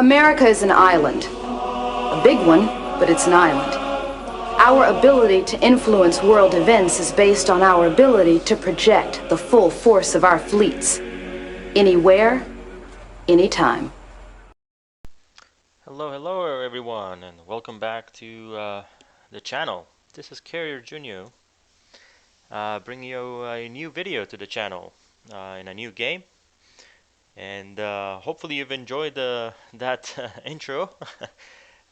America is an island. A big one, but it's an island. Our ability to influence world events is based on our ability to project the full force of our fleets. Anywhere, anytime. Hello everyone, and welcome back to the channel. This is Carrier Junior, bringing you a new video to the channel in a new game. And hopefully you've enjoyed that intro.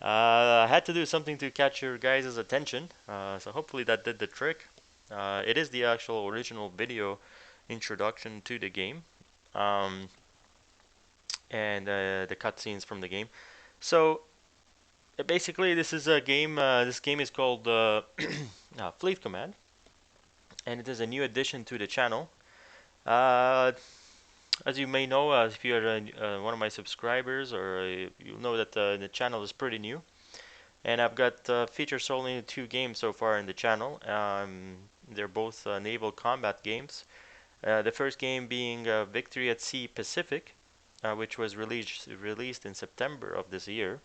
I had to do something to catch your guys' attention, so hopefully that did the trick. It is the actual original video introduction to the game, um, and the cutscenes from the game. So basically, this is a game. This game is called Fleet Command, and it is a new addition to the channel. Uh, as you may know, if you're one of my subscribers, or you'll know that the channel is pretty new, and I've got features only two games so far in the channel. They're both naval combat games. The first game being Victory at Sea Pacific, which was released in September of this year.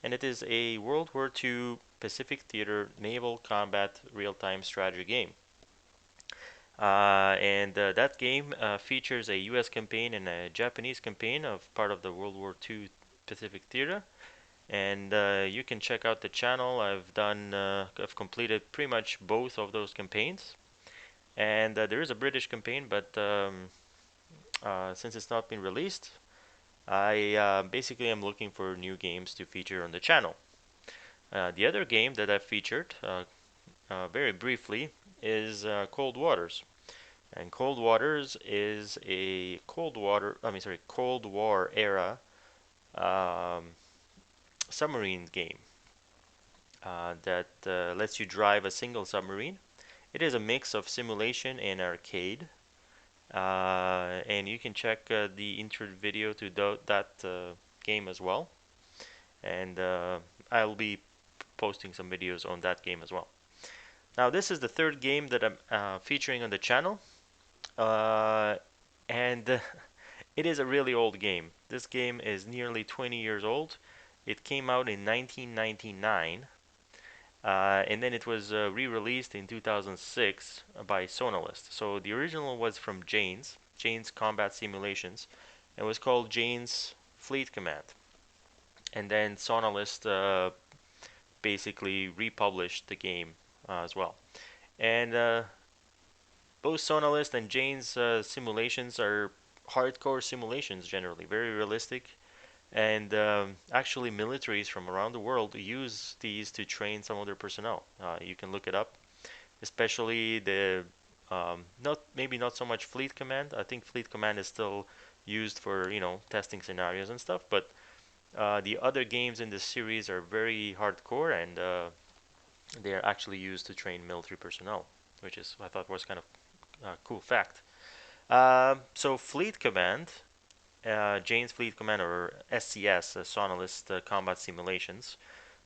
And it is a World War II Pacific Theater naval combat real-time strategy game. And that game features a U.S. campaign and a Japanese campaign of part of the World War II Pacific Theater. And you can check out the channel. I've completed pretty much both of those campaigns. And there is a British campaign, but since it's not been released, I basically am looking for new games to feature on the channel. The other game that I've featured very briefly is Cold Waters. And Cold Waters is a Cold War era um, submarine game that lets you drive a single submarine. It is a mix of simulation and arcade. And you can check the intro video to that game as well. And I'll be posting some videos on that game as well. Now, this is the third game that I'm featuring on the channel, and it is a really old game. This game is nearly 20 years old. It came out in 1999, and then it was re-released in 2006 by Sonalist. So the original was from Jane's Combat Simulations. It was called Jane's Fleet Command, and then Sonalist basically republished the game as well. And both Sonalist and Jane's simulations are hardcore simulations generally, very realistic. And actually, militaries from around the world use these to train some of their personnel. You can look it up, especially the not so much Fleet Command. I think Fleet Command is still used for testing scenarios and stuff, but the other games in this series are very hardcore, and they are actually used to train military personnel, which is I thought was kind of a cool fact. So Fleet Command, Jane's Fleet Command, or SCS, Sonalist Combat Simulations.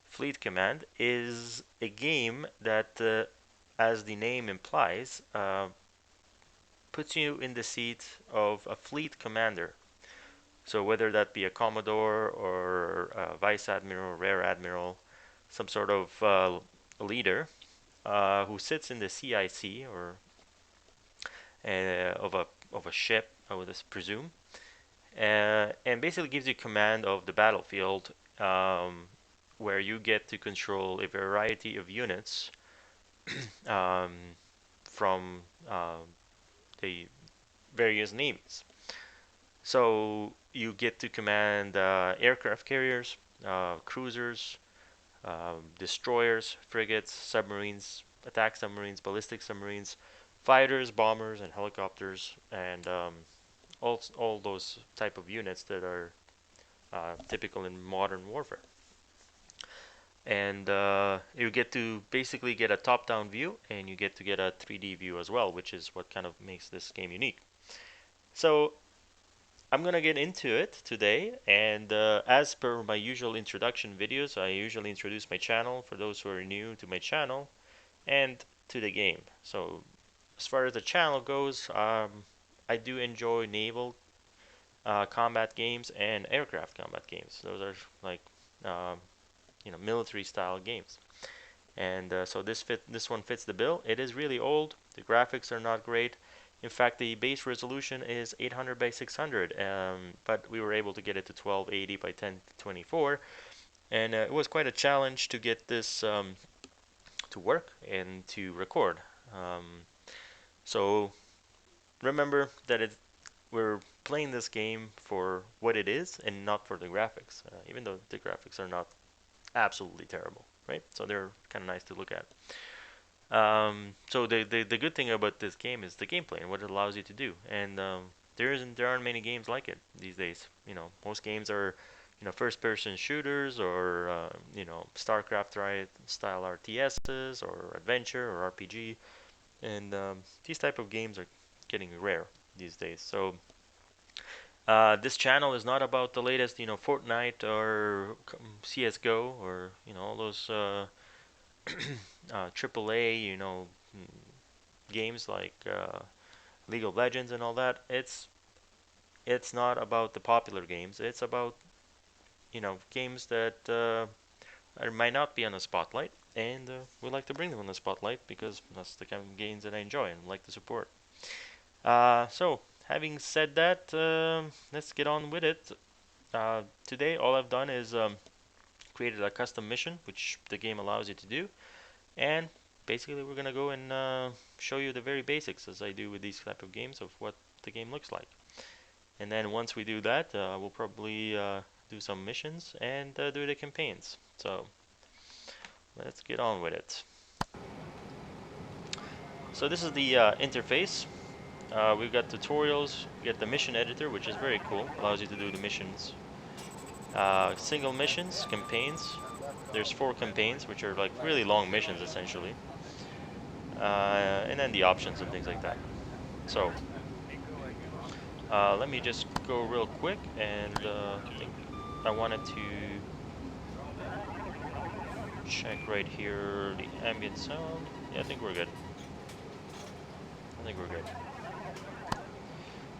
Fleet Command is a game that, as the name implies, puts you in the seat of a fleet commander. So whether that be a commodore or a vice admiral, rear admiral, some sort of leader who sits in the CIC or of a ship, I would presume, and basically gives you command of the battlefield, where you get to control a variety of units um, from the various navies. So you get to command aircraft carriers, cruisers, destroyers, frigates, submarines, attack submarines, ballistic submarines, fighters, bombers, and helicopters, and all those type of units that are typical in modern warfare. And you get to basically get a top-down view, and you get to get a 3D view as well, which is what kind of makes this game unique. So I'm gonna get into it today, and as per my usual introduction videos, I usually introduce my channel for those who are new to my channel and to the game. So as far as the channel goes, I do enjoy naval combat games and aircraft combat games. Those are like military style games. And so this one fits the bill. It is really old. The graphics are not great. In fact, the base resolution is 800 by 600, but we were able to get it to 1280 by 1024, and it was quite a challenge to get this to work and to record. So remember that we're playing this game for what it is and not for the graphics, even though the graphics are not absolutely terrible, right? So they're kind of nice to look at. So the good thing about this game is the gameplay and what it allows you to do. And there aren't many games like it these days. Most games are first-person shooters or StarCraft style RTSs or adventure or RPG, and these type of games are getting rare these days. So this channel is not about the latest Fortnite or CS:GO or all those AAA games like League of Legends and all that. It's not about the popular games. It's about games that might not be on the spotlight, and we like to bring them on the spotlight because that's the kind of games that I enjoy and like to support. So having said that, let's get on with it. Today, all I've done is created a custom mission, which the game allows you to do, and basically we're gonna go and show you the very basics, as I do with these type of games, of what the game looks like. And then once we do that, we'll probably do some missions and do the campaigns. So let's get on with it. So this is the interface. We've got tutorials, we get the mission editor, which is very cool, allows you to do the missions. Single missions, campaigns. There's 4 campaigns, which are like really long missions essentially. And then the options and things like that. So let me just go real quick, and I think I wanted to check right here the ambient sound. Yeah, I think we're good.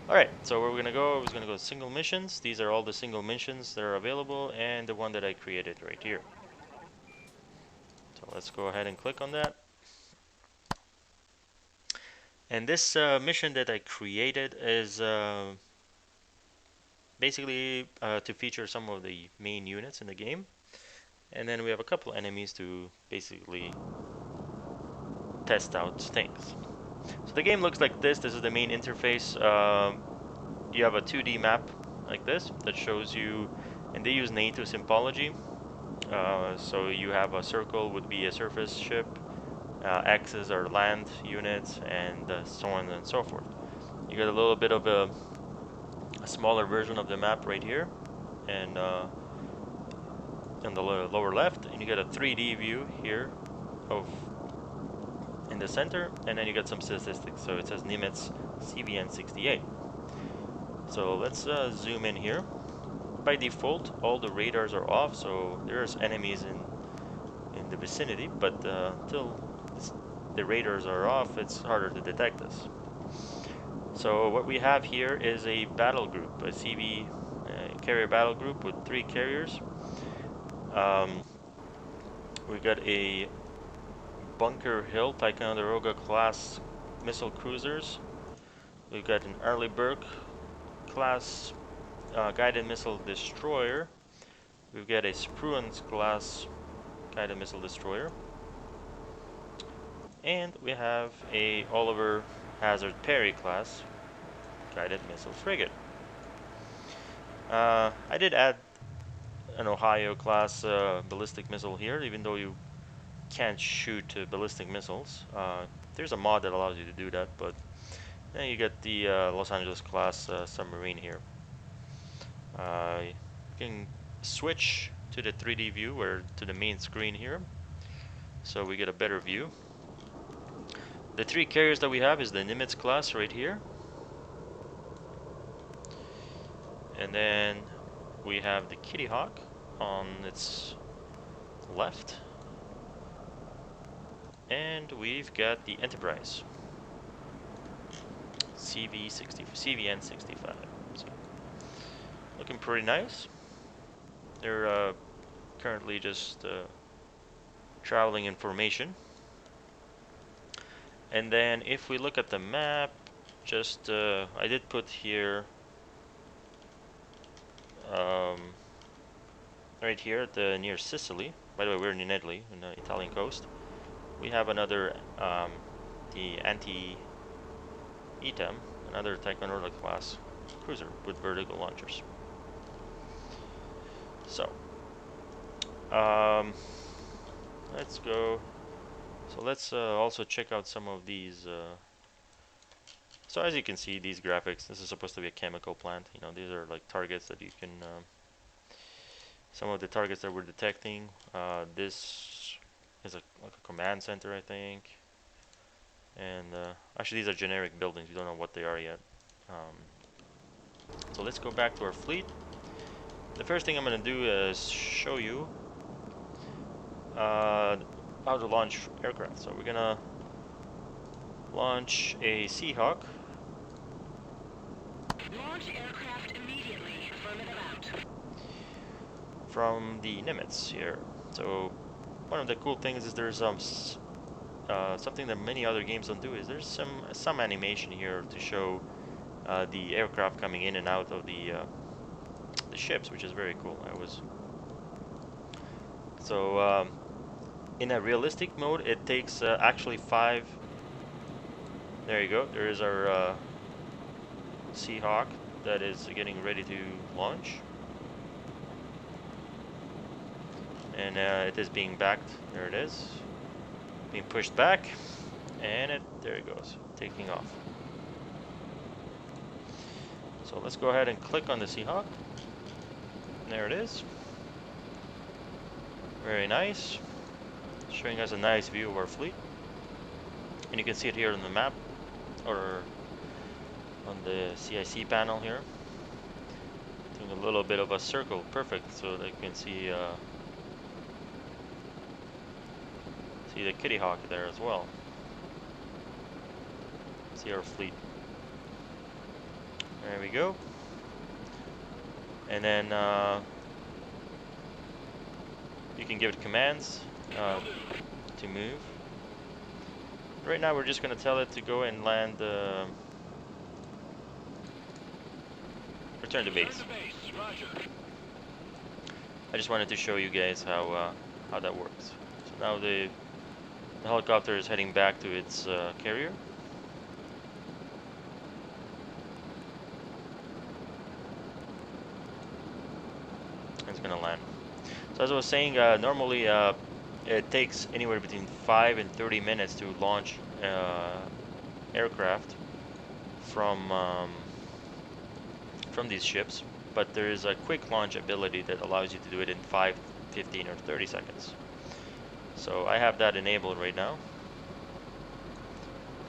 Alright, so where we're gonna go, I was gonna go single missions. These are all the single missions that are available, and the one that I created right here. So let's go ahead and click on that. And this mission that I created is basically to feature some of the main units in the game. And then we have a couple enemies to basically test out things. So the game looks like this. This is the main interface. You have a 2D map like this that shows you, and they use NATO symbology. So you have a circle would be a surface ship, X's are land units, and so on and so forth. You get a little bit of a smaller version of the map right here, and on the lower left, and you get a 3D view here of in the center, and then you get some statistics. So it says Nimitz CVN 68. So let's zoom in here. By default, all the radars are off, so there's enemies in the vicinity, but until the radars are off, it's harder to detect us. So what we have here is a battle group, a CV carrier battle group with 3 carriers. We got a Bunker Hill Ticonderoga class missile cruisers. We've got an Arleigh class guided missile destroyer. We've got a Spruance class guided missile destroyer. And we have a Oliver Hazard Perry class guided missile frigate. I did add an Ohio class ballistic missile here, even though you can't shoot ballistic missiles. There's a mod that allows you to do that, but then you get the Los Angeles class submarine here. You can switch to the 3D view or to the main screen here, so we get a better view. The 3 carriers that we have is the Nimitz class right here, and then we have the Kitty Hawk on its left, and we've got the Enterprise CVN 65. So looking pretty nice. They're currently just traveling in formation. And then if we look at the map, just I did put here right here at the near Sicily. By the way, we're in Italy, on the Italian coast. We have another the anti-ETEM, another Taekwondo class cruiser with vertical launchers. So let's go. So let's also check out some of these. So as you can see, these graphics, this is supposed to be a chemical plant. You know, these are like targets that you can, some of the targets that we're detecting. This is like a command center, I think. And actually, these are generic buildings. We don't know what they are yet. So let's go back to our fleet. The first thing I'm going to do is show you how to launch aircraft. So we're going to launch a Seahawk. Launch aircraft immediately. Affirmative out. From the Nimitz here. So one of the cool things is there's something that many other games don't do is there's some animation here to show the aircraft coming in and out of the ships, which is very cool. So in a realistic mode, it takes actually 5. There you go. There is our Seahawk that is getting ready to launch. And it is being backed. There it is. Being pushed back. And there it goes. Taking off. So let's go ahead and click on the Seahawk. There it is. Very nice. Showing us a nice view of our fleet. And you can see it here on the map. Or on the CIC panel here. Doing a little bit of a circle. Perfect. So that you can see the Kitty Hawk there as well. See our fleet. There we go. And then you can give it commands to move. Right now we're just going to tell it to go and land return to base. I just wanted to show you guys how that works. So now the helicopter is heading back to its carrier. It's gonna land. So as I was saying, normally it takes anywhere between 5 and 30 minutes to launch aircraft from these ships, but there is a quick launch ability that allows you to do it in 5, 15, or 30 seconds. So I have that enabled right now.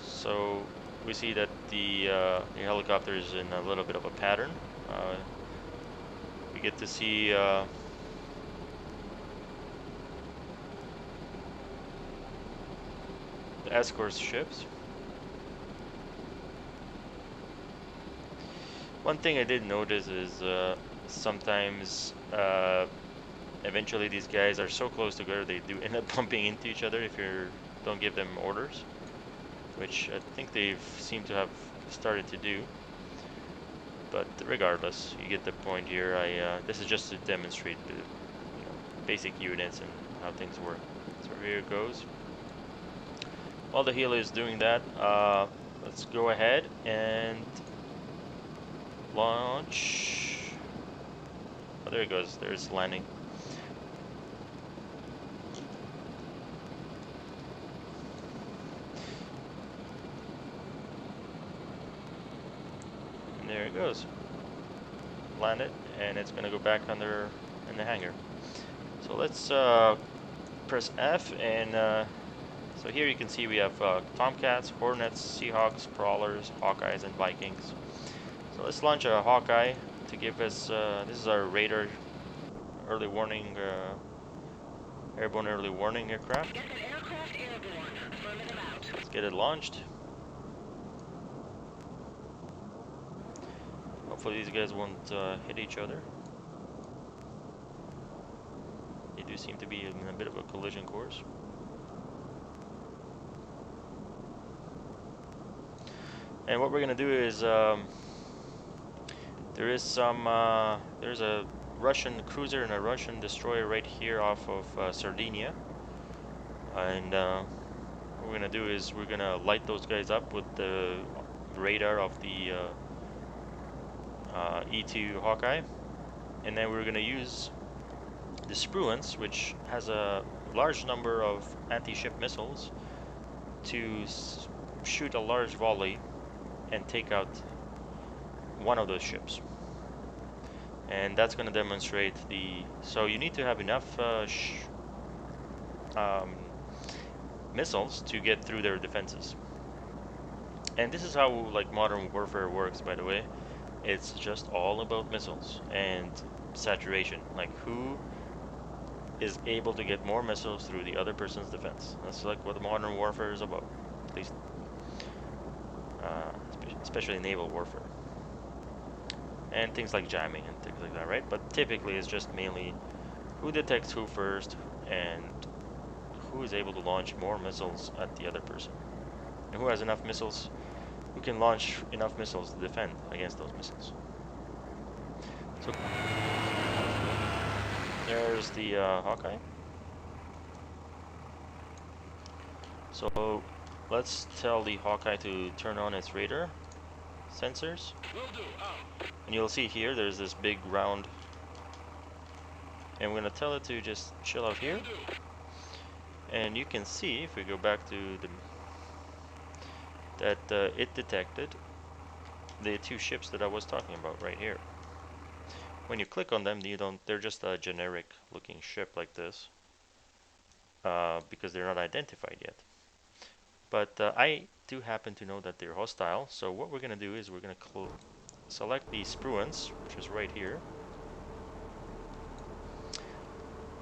So we see that the helicopter is in a little bit of a pattern. We get to see the escort ships. One thing I did notice is sometimes eventually these guys are so close together they do end up bumping into each other if you don't give them orders, which I think they've seemed to have started to do. But regardless, you get the point here. This is just to demonstrate the basic units and how things work. So here it goes. While the helo is doing that, let's go ahead and launch. Oh, there it goes. There's landing. And there it goes. Land it, and it's gonna go back under in the hangar. So let's press F, and so here you can see we have Tomcats, Hornets, Seahawks, Prowlers, Hawkeyes, and Vikings. So let's launch a Hawkeye to give us, this is our radar early warning, airborne early warning aircraft. Get that aircraft airborne. Affirmative out. Let's get it launched. Oh, Hopefully these guys won't hit each other. They do seem to be in a bit of a collision course. And what we're gonna do is there's a Russian cruiser and a Russian destroyer right here off of Sardinia, and what we're gonna do is we're gonna light those guys up with the radar of the E2 Hawkeye, and then we're gonna use the Spruance, which has a large number of anti-ship missiles, to shoot a large volley and take out one of those ships. And that's going to demonstrate the... So you need to have enough missiles to get through their defenses. And this is how like modern warfare works, by the way. It's just all about missiles and saturation. Like who is able to get more missiles through the other person's defense. That's like what modern warfare is about, at least especially naval warfare. And things like jamming and things like that, right? But typically it's just mainly who detects who first and who is able to launch more missiles at the other person. And who has enough missiles, who can launch enough missiles to defend against those missiles. So there's the Hawkeye. So let's tell the Hawkeye to turn on its radar sensors. And you'll see here there's this big round, and we're gonna tell it to just chill out here. And you can see if we go back to the that it detected the two ships that I was talking about right here. When you click on them, they're just a generic looking ship like this, because they're not identified yet. But I do happen to know that they're hostile, so what we're gonna do is we're gonna select the Spruance, which is right here,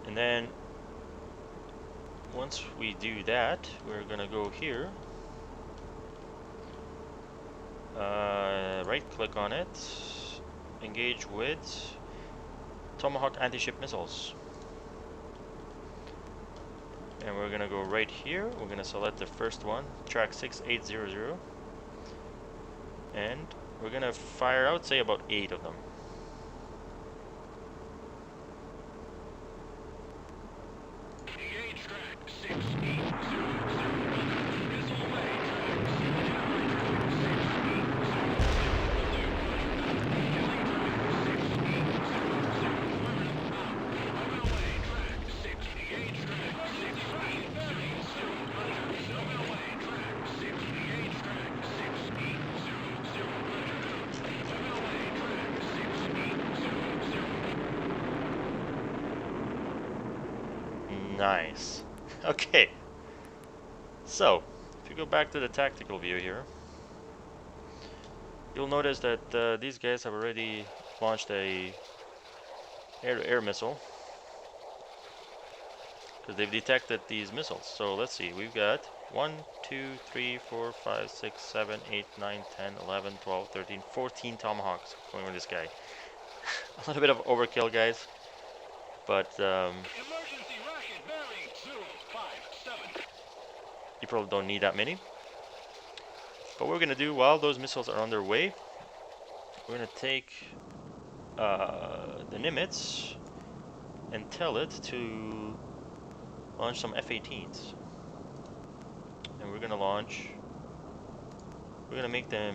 and then once we do that, we're gonna go here, right click on it, engage with Tomahawk anti-ship missiles, and we're gonna go right here. We're gonna select the first one, track 6800, and we're gonna fire out, say, about 8 of them. Engage track 6800. Missile away, Nice. Okay. So, if you go back to the tactical view here, you'll notice that these guys have already launched a air-to-air missile, because they've detected these missiles. So let's see, we've got 1, 2, 3, 4, 5, 6, 7, 8, 9, 10, 11, 12, 13, 14 Tomahawks going with this guy. A little bit of overkill, guys, but emergency rocket bearing 057. you probably don't need that many. But what we're going to do while those missiles are on their way, we're going to take the Nimitz and tell it to launch some F-18s. And we're going to make them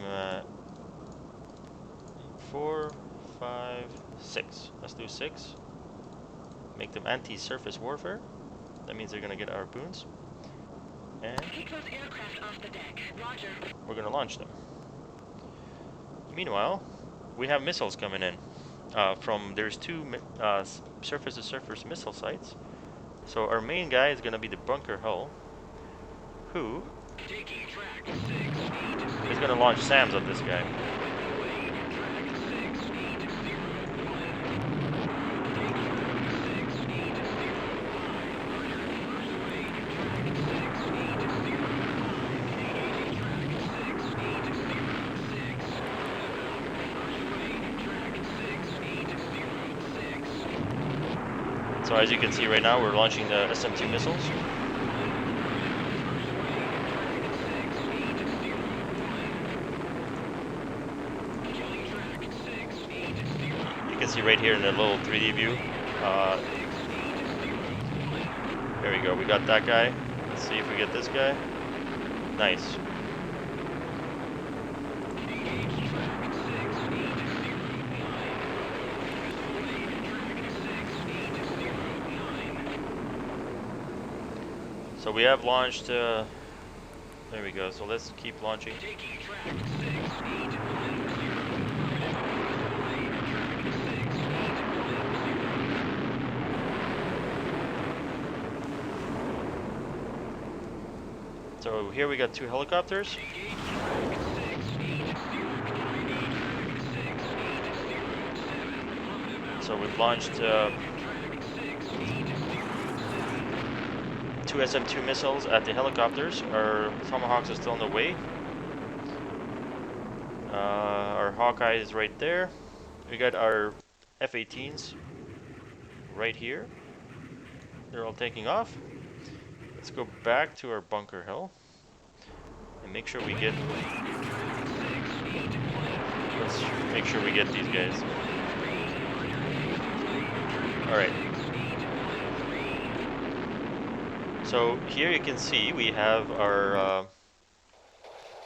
4, 5, 6. Let's do 6. Make them anti-surface warfare. That means they're going to get harpoons. And Keep those aircraft off the deck. Roger. we're going to launch them. Meanwhile, we have missiles coming in. There's 2 surface-to-surface missile sites. So our main guy is going to be the bunker hull, who Taking track 6 feet. is going to launch SAMs at this guy. So as you can see right now, we're launching the SM-2 missiles. You can see right here in the little 3D view. There we go, we got that guy. Let's see if we get this guy. Nice. So we have launched, there we go, so let's keep launching. So here we got 2 helicopters. So we've launched 2 SM-2 missiles at the helicopters. Our Tomahawks are still on the way. Our Hawkeye is right there. We got our F-18s right here. They're all taking off. Let's go back to our bunker hill and make sure we get. Let's make sure we get these guys. All right. So here you can see we have our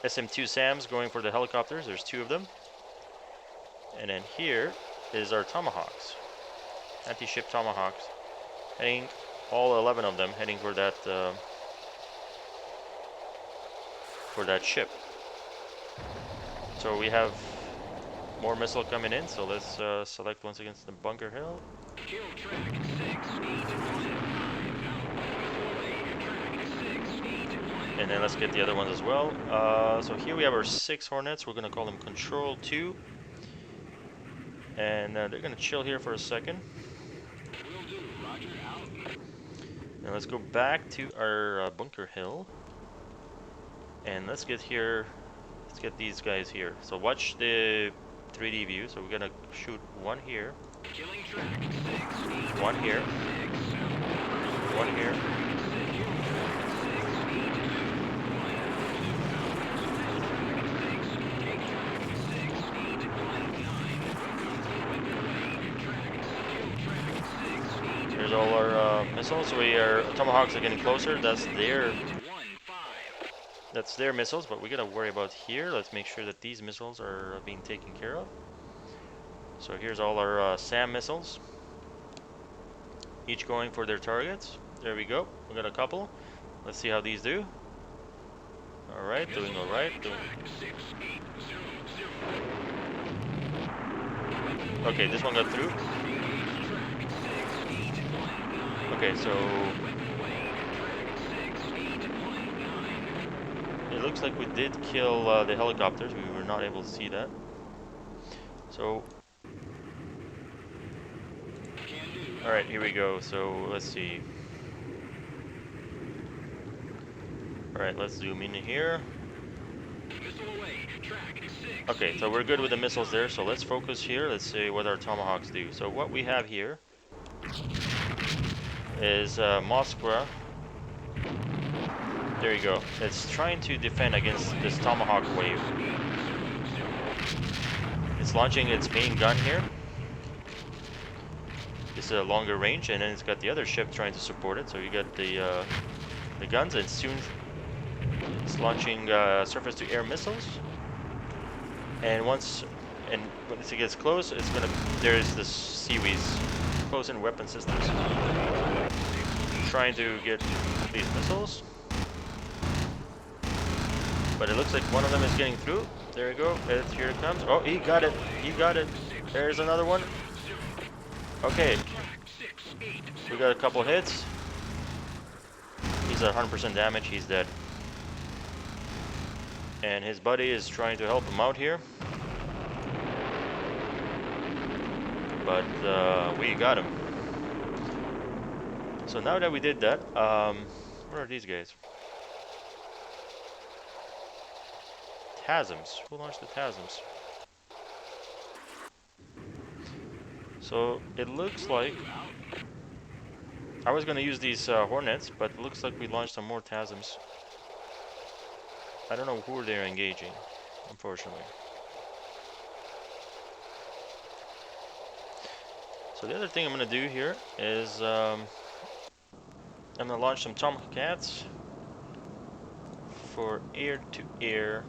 SM-2 SAMs going for the helicopters. There's 2 of them. And then here is our Tomahawks, anti-ship Tomahawks, heading, all 11 of them heading for that ship. So we have more missile coming in. So let's select once again the bunker hill. And then let's get the other ones as well. So here we have our 6 Hornets. We're going to call them Control 2. And they're going to chill here for a second. Now let's go back to our bunker hill. And let's get here. Let's get these guys here. So watch the 3D view. So we're going to shoot 1 here. 1 here. 1 here. Here's all our missiles. Our Tomahawks are getting closer. That's their missiles, but we gotta worry about here. Let's make sure that these missiles are being taken care of. So here's all our SAM missiles, each going for their targets. There we go. We got a couple. Let's see how these do. All right, doing all right. Okay, this one got through. Okay, so it looks like we did kill the helicopters. We were not able to see that. So, all right, here we go. So let's see. All right, let's zoom in here. Okay, so we're good with the missiles there. So let's focus here. Let's see what our Tomahawks do. So what we have here is Moskva. There you go. It's trying to defend against this Tomahawk wave. It's launching its main gun here. It's a longer range, and then it's got the other ship trying to support it. So you got the guns, and soon it's launching surface-to-air missiles. And once it gets close, it's gonna. There's the Seaweeds close-in weapon systems trying to get these missiles. But it looks like one of them is getting through. There you go. Here it comes. Oh, he got it. He got it. There's another one. Okay. We got a couple hits. He's at 100% damage. He's dead. And his buddy is trying to help him out here. But we got him. So now that we did that, what are these guys? TASMs. Who launched the TASMs? So it looks like I was gonna use these Hornets, but it looks like we launched some more TASMs. I don't know who they're engaging, unfortunately. So the other thing I'm gonna do here is I'm gonna launch some Tomcats for air-to-air.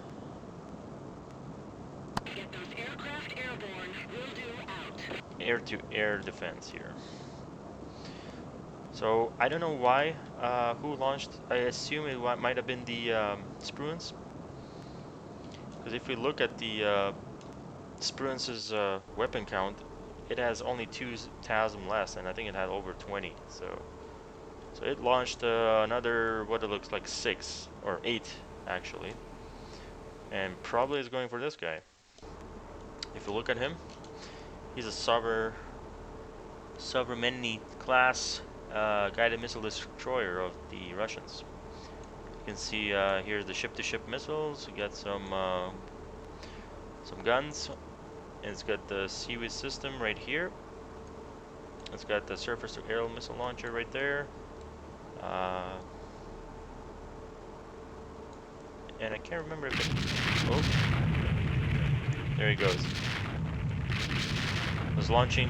Get those aircraft airborne. Will do out. Air-to-air defense here. So I don't know why, who launched. I assume it might have been the Spruance, because if we look at the Spruance's weapon count, it has only 2 TASM less, and I think it had over 20. So it launched another, what it looks like, 6 or 8 actually, and probably is going for this guy. If you look at him, he's a Sovereignty class guided missile destroyer of the Russians. You can see here's the ship-to-ship missiles. You got some guns. It's got the Seaweed system right here. It's got the surface-to-air missile launcher right there. And I can't remember if it... Oh, there he goes. Was launching.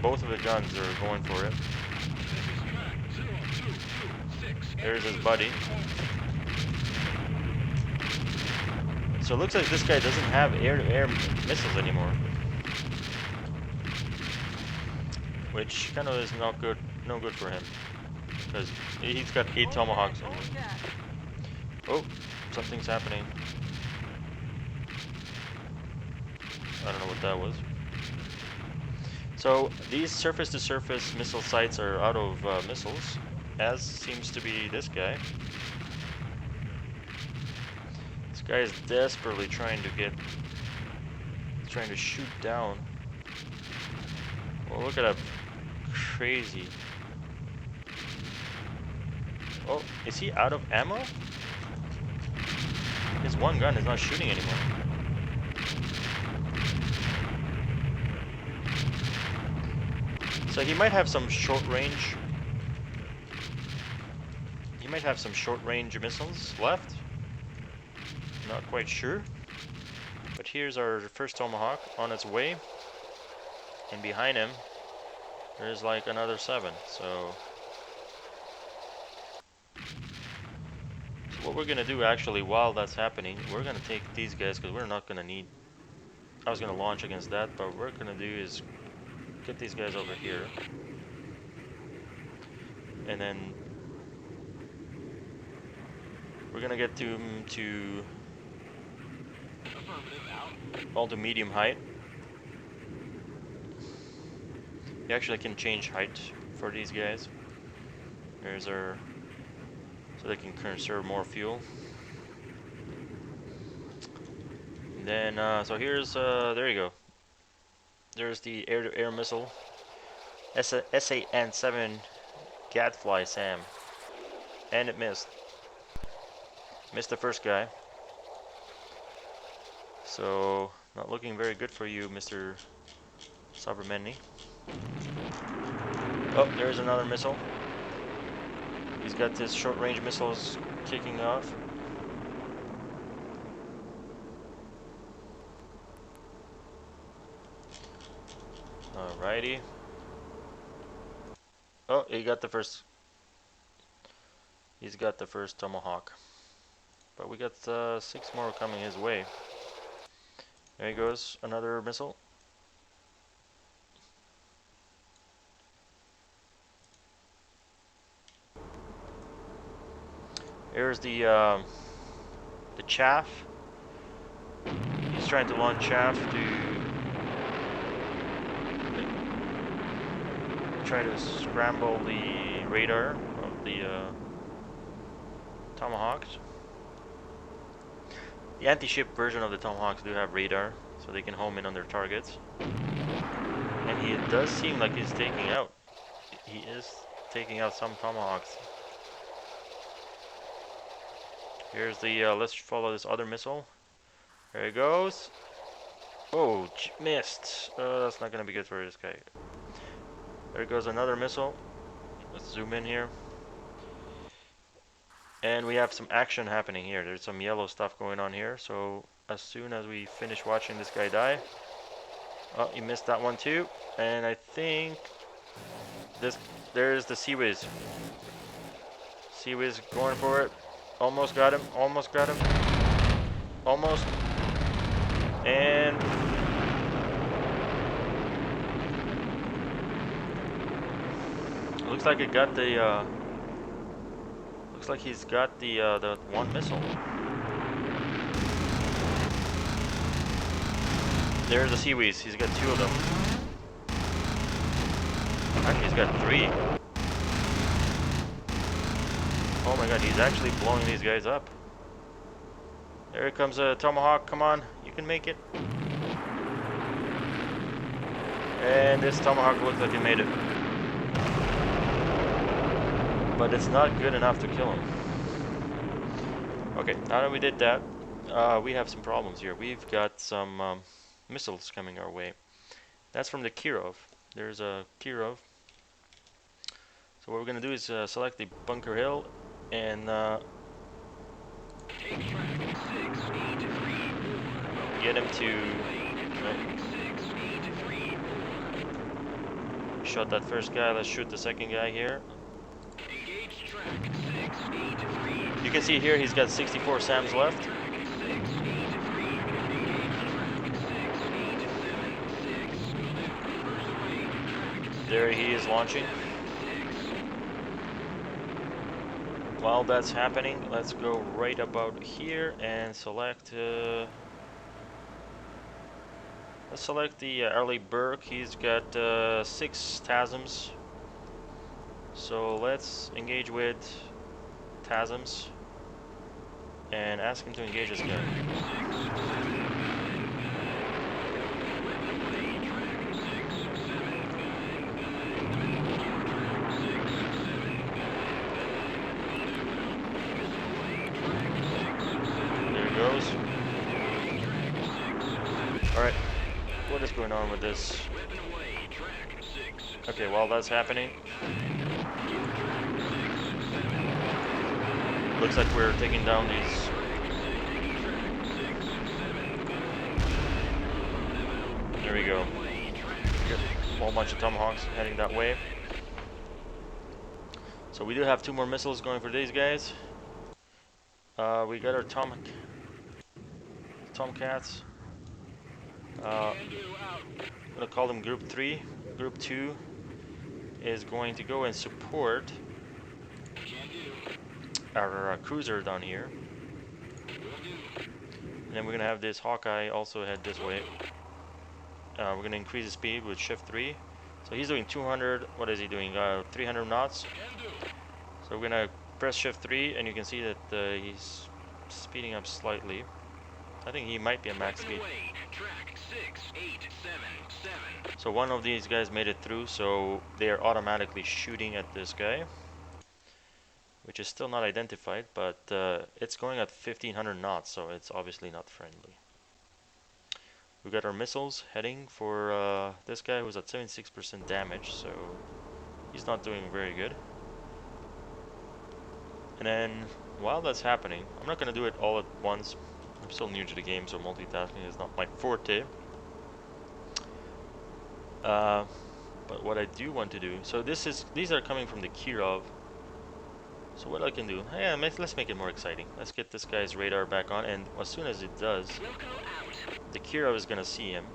Both of the guns are going for it. There's his buddy. So it looks like this guy doesn't have air-to-air missiles anymore, which kind of is not good, no good for him, because he's got 8 Tomahawks. Oh, something's happening. I don't know what that was. So these surface-to-surface missile sites are out of missiles, as seems to be this guy. This guy is desperately trying to shoot down. Well, look at that crazy. Oh, is he out of ammo? His one gun is not shooting anymore. So he might have some short range. He might have some short range missiles left. Not quite sure. But here's our first Tomahawk on its way. And behind him, there's like another 7. So what we're gonna do actually while that's happening, we're gonna take these guys, because we're not gonna need. I was gonna launch against that, but what we're gonna do is get these guys over here, and then we're gonna get them to all to medium height. You actually can change height for these guys. There's our, so they can conserve more fuel. And then so here's there you go. There's the air-to-air missile SA-N7 Gadfly Sam, and it missed the first guy. So not looking very good for you, Mr. Sovereignty. Oh, there's another missile. He's got his short-range missiles kicking off. Alrighty. Oh, he got the first. He's got the first Tomahawk. But we got 6 more coming his way. There he goes, another missile. Here's the chaff. He's trying to launch chaff to try to scramble the radar of the Tomahawks. The anti-ship version of the Tomahawks do have radar, so they can home in on their targets. And he does seem like he's taking out. He is taking out some Tomahawks. Here's the, let's follow this other missile. There he goes. Oh, missed. That's not gonna be good for this guy. There goes another missile. Let's zoom in here. And we have some action happening here. There's some yellow stuff going on here. So as soon as we finish watching this guy die... Oh, you missed that one too. And I think... There's the Sea-Wiz. Sea-Wiz going for it. Almost got him. Almost got him. Almost. And... Looks like it got the... Looks like he's got the one missile. There's the Sea-Wiz. He's got 2 of them. Actually, he's got 3. Oh my god, he's actually blowing these guys up. There comes a Tomahawk. Come on, you can make it. And this Tomahawk looks like he made it. But it's not good enough to kill him. Okay, now that we did that, we have some problems here. We've got some missiles coming our way. That's from the Kirov. There's a Kirov. So what we're going to do is select the Bunker Hill and get him to... Shot that first guy, let's shoot the second guy here. You can see here he's got 64 SAMs left. There he is launching. While that's happening, let's go right about here and select let's select the Arleigh Burke. He's got 6 TASMs. So let's engage with TASMs and ask him to engage this guy. There he goes. Alright, what is going on with this? Okay, while that's happening, looks like we're taking down these. There we go. Got a whole bunch of Tomahawks heading that way. So we do have 2 more missiles going for these guys. We got our Tomcats. I'm gonna call them Group 3. Group 2 is going to go and support our cruiser down here. And then we're gonna have this Hawkeye also head this way. We're gonna increase the speed with Shift 3. So he's doing 200. What is he doing? 300 knots. So we're gonna press Shift 3, and you can see that he's speeding up slightly. I think he might be at max speed. So one of these guys made it through, so they are automatically shooting at this guy, which is still not identified, but it's going at 1500 knots, so it's obviously not friendly. We got our missiles heading for this guy who's at 76% damage, so he's not doing very good. And then while that's happening, I'm not going to do it all at once. I'm still new to the game, so multitasking is not my forte. But what I do want to do, so these are coming from the Kirov. So what I can do, yeah, let's make it more exciting. Let's get this guy's radar back on, and as soon as it does, the Kirov is gonna see him.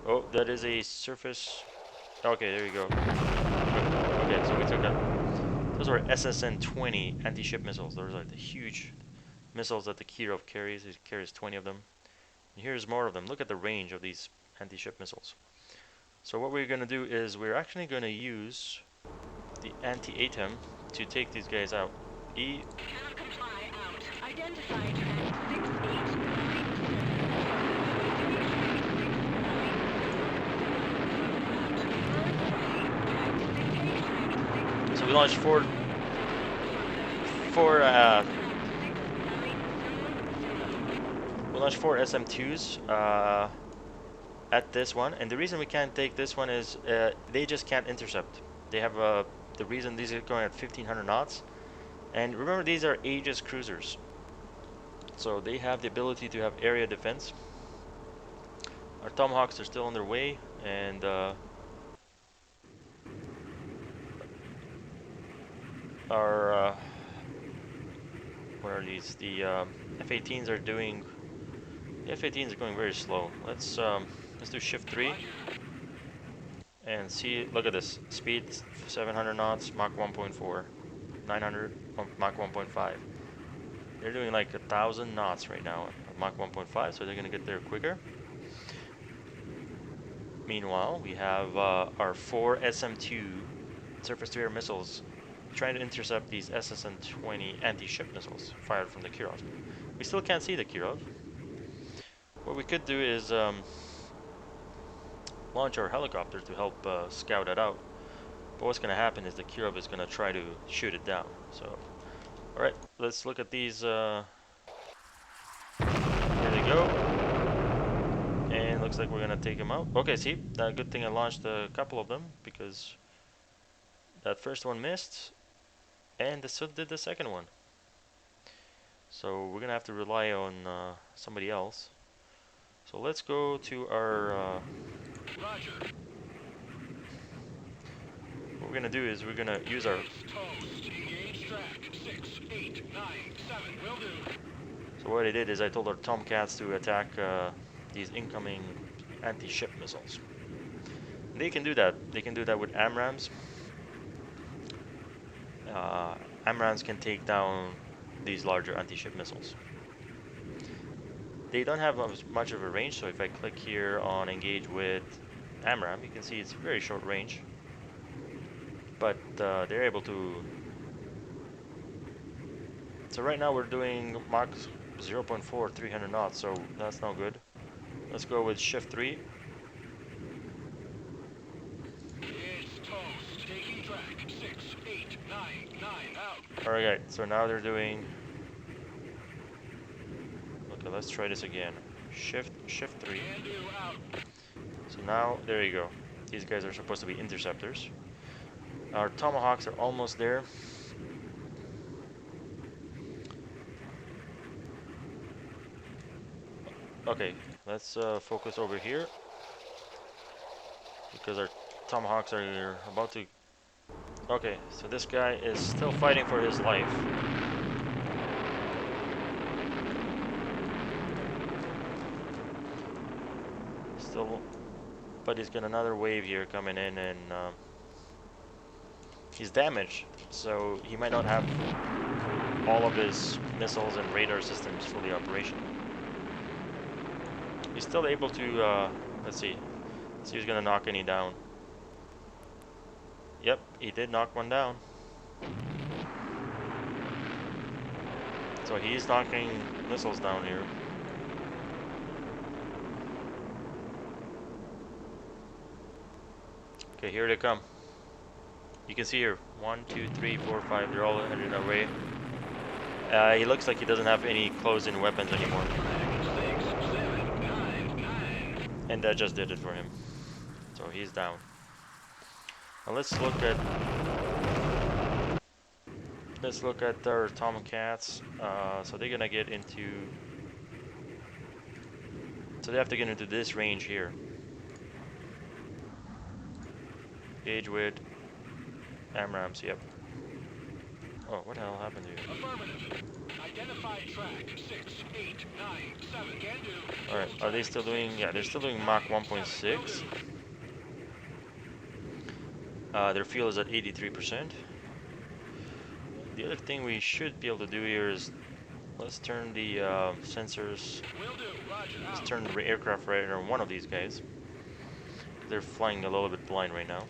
Oh, that is a surface. Okay, there you go. Okay, so we took that. Those are SSN-20 anti-ship missiles. Those are the huge missiles that the Kirov carries. It carries 20 of them. And here's more of them. Look at the range of these anti-ship missiles. So what we're going to do is we're actually going to use the anti-ATEM to take these guys out. Cannot comply out. Identify track 689. So we launched four SM2s. at this one, and the reason we can't take this one is they just can't intercept. They have the reason these are going at 1500 knots, and remember these are Aegis cruisers, so they have the ability to have area defense. Our Tomahawks are still on their way, and our what are these? The F-18s are doing. The F-18s are going very slow. Let's do shift 3 and see. Look at this speed: 700 knots, Mach 1.4, 900, Mach 1.5. They're doing like 1,000 knots right now at Mach 1.5, so they're gonna get there quicker. Meanwhile, we have our 4 SM-2 surface-to-air missiles trying to intercept these SSN-20 anti-ship missiles fired from the Kirov. We still can't see the Kirov. What we could do is launch our helicopter to help scout it out. But what's going to happen is the Kirov is going to try to shoot it down. So, alright, let's look at these. Here they go. And looks like we're going to take them out. Okay, see, good thing I launched a couple of them because that first one missed. And so did the second one. So we're going to have to rely on somebody else. So let's go to our... Roger. what we're going to do is we're going to use our... Toast. Engage track. 6, 8, 9, 7. Will do. So what I did is I told our Tomcats to attack these incoming anti-ship missiles. They can do that. They can do that with AMRAAMs. AMRAAMs can take down these larger anti-ship missiles. They don't have as much of a range, so if I click here on engage with AMRAAM, you can see it's very short range. But they're able to... So right now we're doing Mach 0.4, 300 knots, so that's no good. Let's go with shift 3. It's toast. Taking track. 6, 8, 9, 9. Out. Alright, so now they're doing... Okay, let's try this again. Shift 3. Can do. Out. So now, there you go. These guys are supposed to be interceptors. Our Tomahawks are almost there. Okay, let's focus over here. Because our Tomahawks are about to... Okay, so this guy is still fighting for his life. Still... But he's got another wave here coming in and... he's damaged, so he might not have all of his missiles and radar systems fully operational. He's still able to, let's see who's gonna knock any down. Yep, he did knock one down. So he's knocking missiles down here. Okay, here they come. You can see here, 1, 2, 3, 4, 5, they're all headed our way. He looks like he doesn't have any closed-in weapons anymore. 6, 7, 9, 9. And that just did it for him. So he's down. Now let's look at our Tomcats. So they're gonna get into... So they have to get into this range here. Gauge with AMRAAMs, yep. Oh, what the hell happened to you? Affirmative. Identify track. 6, 8, 9, 7. Can do. Alright, are they still doing... Yeah, they're still doing Mach 1.6. Their fuel is at 83%. The other thing we should be able to do here is... Let's turn the sensors... Will do. Roger. Let's turn the aircraft radar on one of these guys. They're flying a little bit blind right now.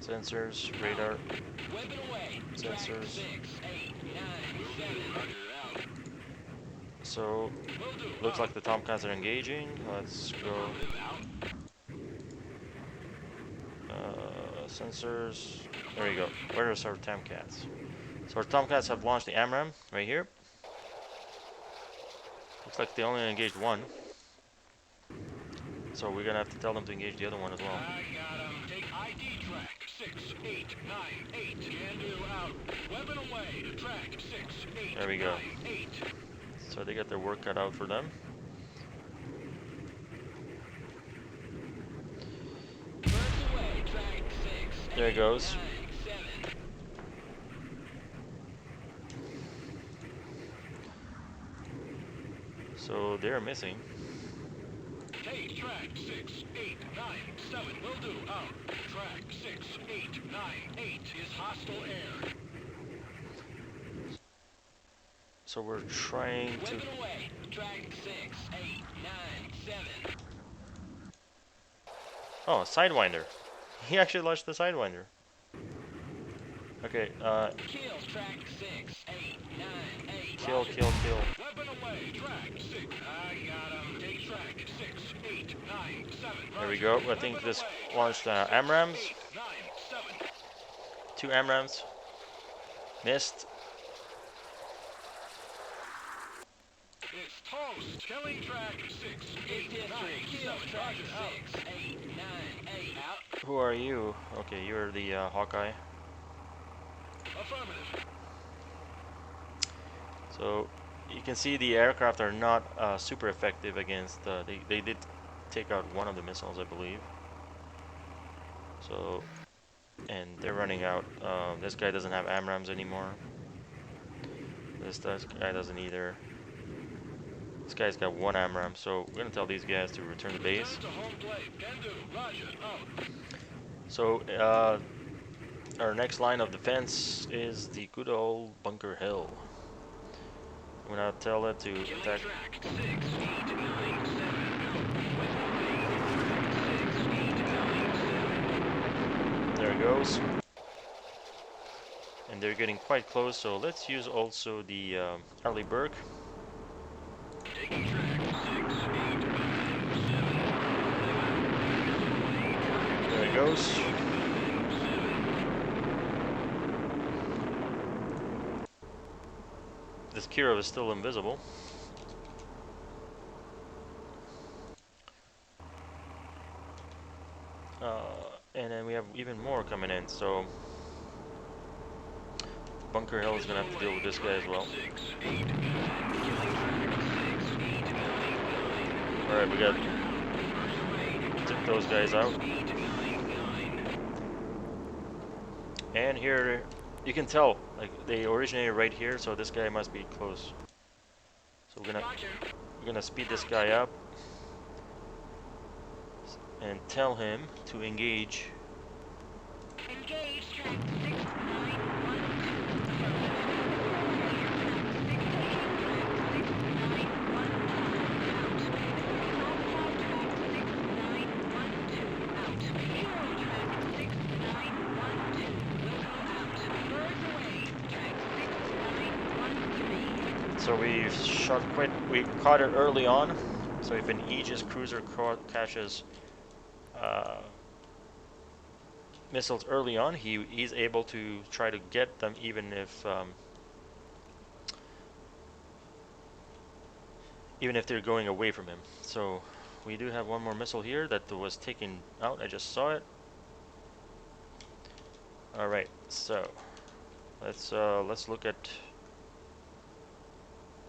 Sensors, radar, Weapon away. sensors. 6, 8, 9, 7. Roger. Out. So, Will do. looks like the Tomcats are engaging. Let's go. Sensors. There you go. Where is our Tomcats? So our Tomcats have launched the AMRAAM right here. Looks like they only engaged one. So we're gonna have to tell them to engage the other one as well. I got 'em. Take ID track 6898. Can do out. Weapon away. Track 6898. There we go. So they got their work cut out for them. Away. Track 6. There it goes. 7. So they're missing. Take track 6897. Will do out. Track 6898 is hostile air. So we're trying to. Weapon away. Track 6897. Oh, Sidewinder. He actually launched the Sidewinder. Okay, Kill track 6898. kill. Weapon away. Track 6. I got 'em. Take track 6897. There we go. I think this launched AMRAAMs. 897. 2 AMRAAMs. Missed. It's toast. Killing track 6897. Track 6898. Out. Who are you? Okay, you're the Hawkeye. Affirmative. So you can see the aircraft are not super effective against. They did take out one of the missiles, I believe. So, and they're running out. This guy doesn't have AMRAAMs anymore. This guy doesn't either. This guy's got 1 AMRAAM, so we're gonna tell these guys to return to base. Return to home plate. Can do. Roger. Out. So our next line of defense is the good old Bunker Hill. I'm gonna tell it to attack. Track 6897. There it goes. And they're getting quite close, so let's use also the Arleigh Burke. Taking track 6897. There it goes. This Kirov is still invisible. And then we have even more coming in, so Bunker Hill is gonna have to deal with this guy as well. Alright, we got took those guys out. And here you can tell, like, they originated right here, so this guy must be close. So we're gonna speed this guy up and tell him to engage. Engage track 6912. So we shot quite. We caught it early on. So if an Aegis cruiser catches missiles early on, he's able to try to get them, even if they're going away from him. So we do have one more missile here that was taken out. I just saw it. All right, so let's look at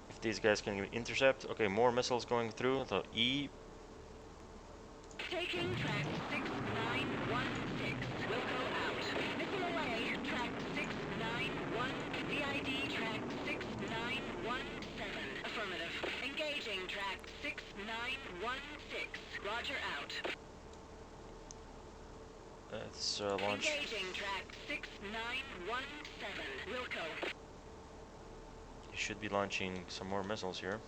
if these guys can intercept. Okay, more missiles going through. So E. Taking track 6916. Will go out. Missile away. Track 691. VID track 6917. Affirmative. Engaging track 6916. Roger out. Let's launch. Engaging track 6917. Wilco. You should be launching some more missiles here.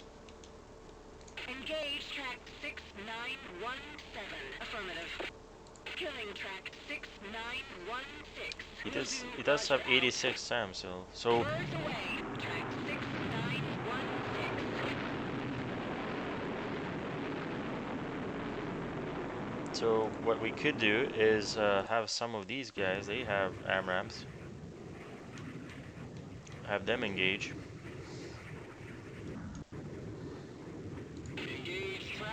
Engage track 6917. Affirmative. Killing track 6916. He does have 86 SAM still. So Birds away. Track 6916. so what we could do is have some of these guys. They have AMRAAMs. Have them engage.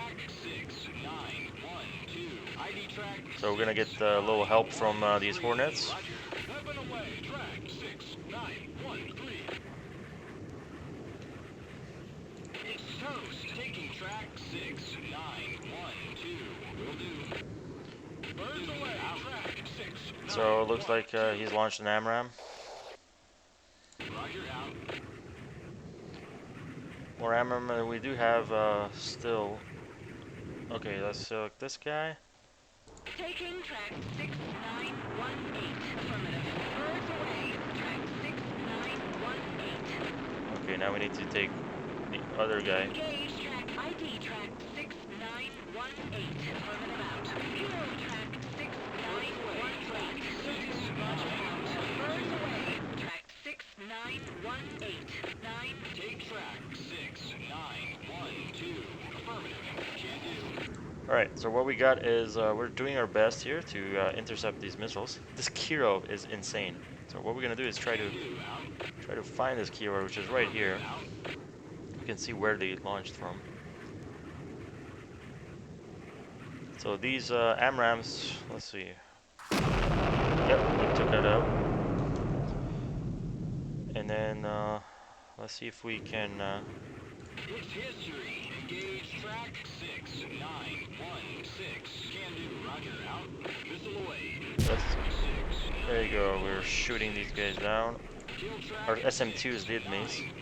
track 6912. ID track. So we're gonna get a little help from these Hornets. Roger. Weapon away. Track 6913. It's toast. Taking track 6912. Will do. Birds away. Track 6. So it looks like he's launched an AMRAAM. Roger out. More AMRAAM. We do have still. Okay, let's select this guy. Taking track 6918. Affirmative. Birds away. Track 6918. Okay, now we need to take the other guy. Engage track ID track 6918. Affirmative out. Bureau track 6918. Roger out. Birds away. Track 6918. 9. Take track 6912. Affirmative. Can do. Alright, so what we got is we're doing our best here to intercept these missiles. This Kirov is insane. So what we're gonna do is try to find this Kirov, which is right here. You can see where they launched from. So these AMRAAMs, let's see. Yep, we took that out. And then let's see if we can. It's history. Engage track 6916. Can do. Roger out. Missile away. There you go. We're shooting these guys down. Kill track Our SM2s did miss. 16.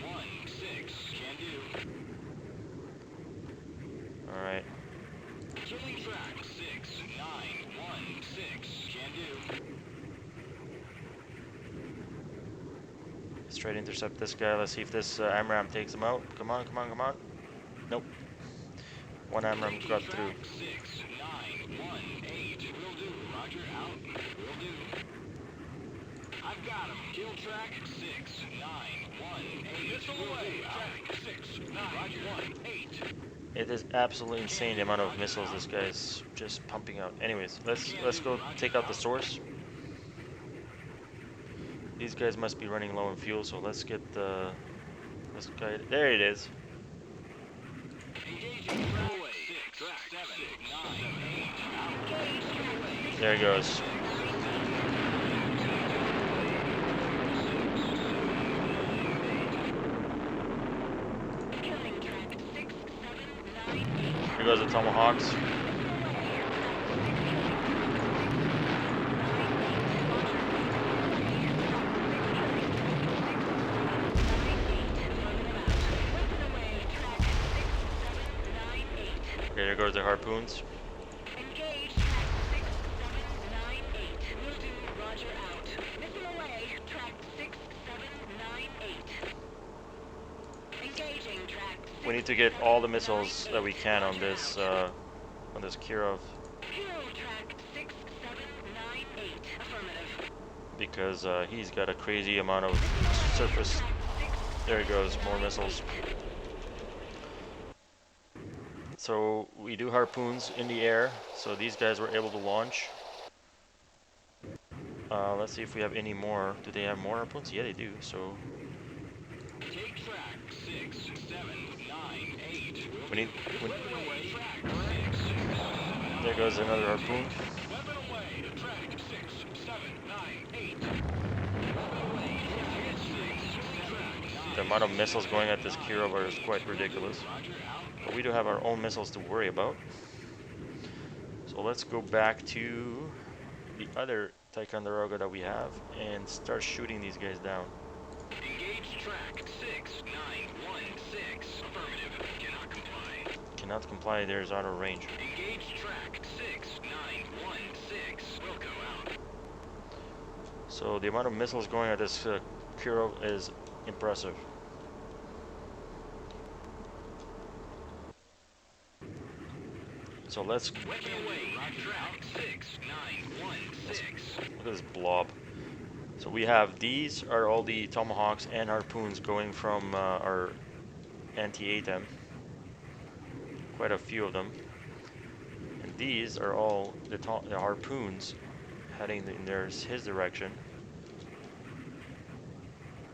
Can do. All right. Killing track 6916. Can do. Let's try to intercept this guy. Let's see if this AMRAAM takes him out. Come on, come on, come on. Nope. One AMRAAM got through. 6918. Will do. Roger out. Will do. I've got him. Kill track 6918. Missile away. Track 6918. It is absolutely insane the amount of missiles this guy's just pumping out. Anyways, let's go take out the source. These guys must be running low on fuel, so let's get the this guy. There it is. Engaging track 6798. There it goes. Killing track 6798. Here goes the Tomahawks. Okay, there goes the harpoons. Engage track 6798. Will do. Roger out. Missile away. Track 6798. Engaging track. We need to get all the missiles that we can on this Kirov, Hero track 6798. Affirmative. because he's got a crazy amount of surface. There he goes, more missiles. So we do harpoons in the air, so these guys were able to launch. Let's see if we have any more. Do they have more harpoons? Yeah, they do. So Take track 6798. we need. Weapon away. Track 6798. There goes another harpoon. Weapon away. Track 6798. Weapon away. Hit 6. The amount of missiles going at this Kirov is quite ridiculous. Roger out. But we do have our own missiles to worry about. So let's go back to the other Ticonderoga that we have and start shooting these guys down. Engage track 6916. Affirmative. Cannot comply. Cannot comply, there's out of range. Engage track 6916. Will go out. So the amount of missiles going at this Kirov is impressive. So let's Weapon away. Track 6916. look at this blob. So we have these are all the Tomahawks and harpoons going from our anti-ATEM. Quite a few of them. And these are all the harpoons heading in his direction.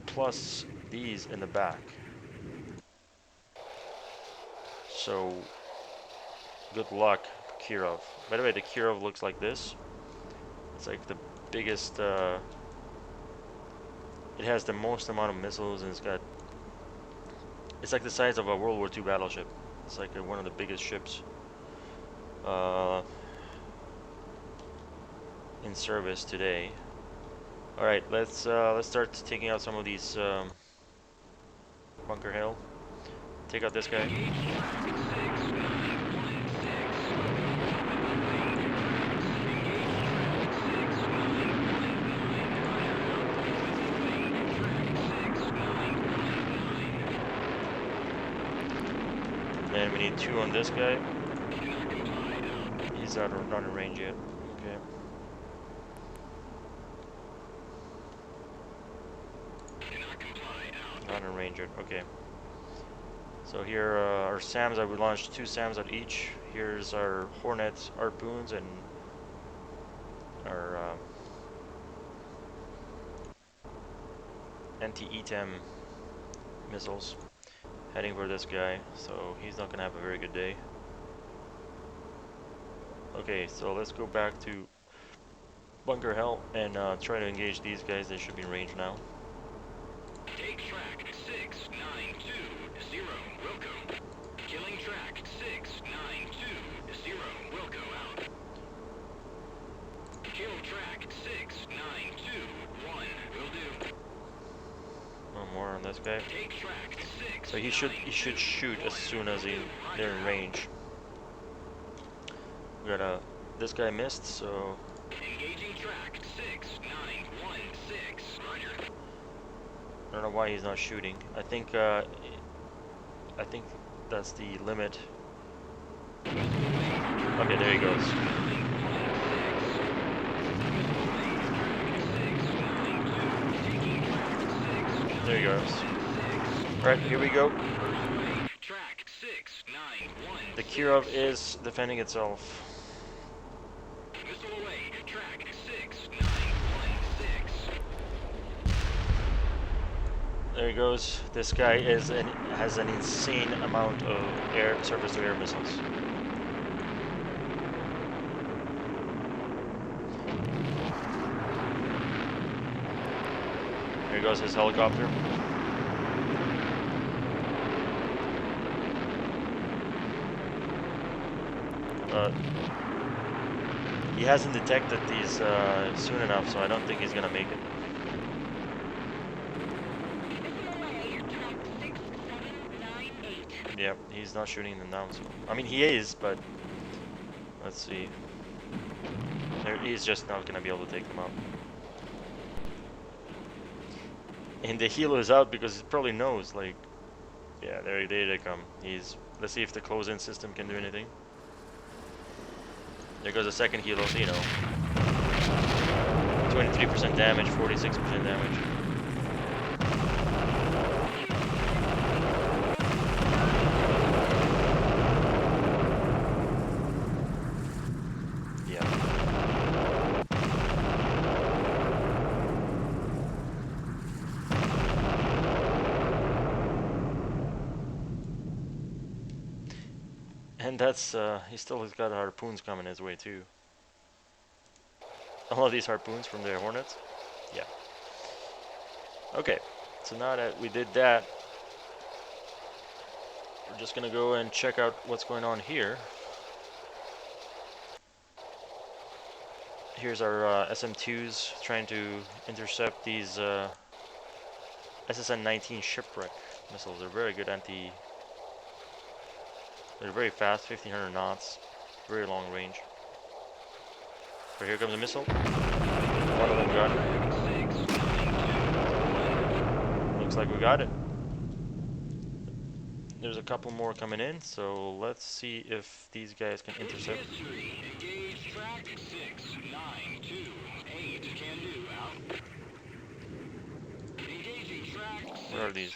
Plus these in the back. So Good luck, Kirov. By the way, the Kirov looks like this. It's like the biggest, it has the most amount of missiles, and it's like the size of a World War II battleship. It's like one of the biggest ships in service today. All right, let's start taking out some of these Bunker Hill. Take out this guy. And we need 2 on this guy. He's not in range yet. Okay. Not in range yet. Okay. So here are our SAMs. I would launch 2 SAMs at each. Here's our Hornets, harpoons, and our anti-ETEM missiles. Heading for this guy, so he's not gonna have a very good day. Okay, so let's go back to Bunker Hill and try to engage these guys. They should be in range now. Take track 6920, Wilco. Killing track 6920, Wilco out. Kill track 6921, will do. One more on this guy. Take track 6. So he should shoot as soon as they're in range. We got this guy missed, so Engaging track 6916, roger. I don't know why he's not shooting. I think that's the limit. Okay, there he goes. There he goes. Alright, here we go. Track 691. The Kirov is defending itself. Missile away, track 6916. There he goes. This guy has an insane amount of surface-to-air missiles. Here goes his helicopter. He hasn't detected these soon enough, so I don't think he's gonna make it. Yep, he's not shooting them now. So I mean, he is, but let's see. He's just not gonna be able to take them out. And the helo is out because he probably knows, like, yeah, there they come. Let's see if the close-in system can do anything. There goes a second helo, so, you know, 23% damage, 46% damage. Yeah. And that's, he still has got harpoons coming his way too. All of these harpoons from their Hornets? Yeah. Okay, so now that we did that, we're just gonna go and check out what's going on here. Here's our SM-2s trying to intercept these SSN-19 shipwreck missiles. They're very good they're very fast, 1500 knots, very long range. So here comes a missile. One of them got it. Looks like we got it. There's a couple more coming in, so let's see if these guys can intercept. Engage track 6928, can do, out. Engaging track What are these?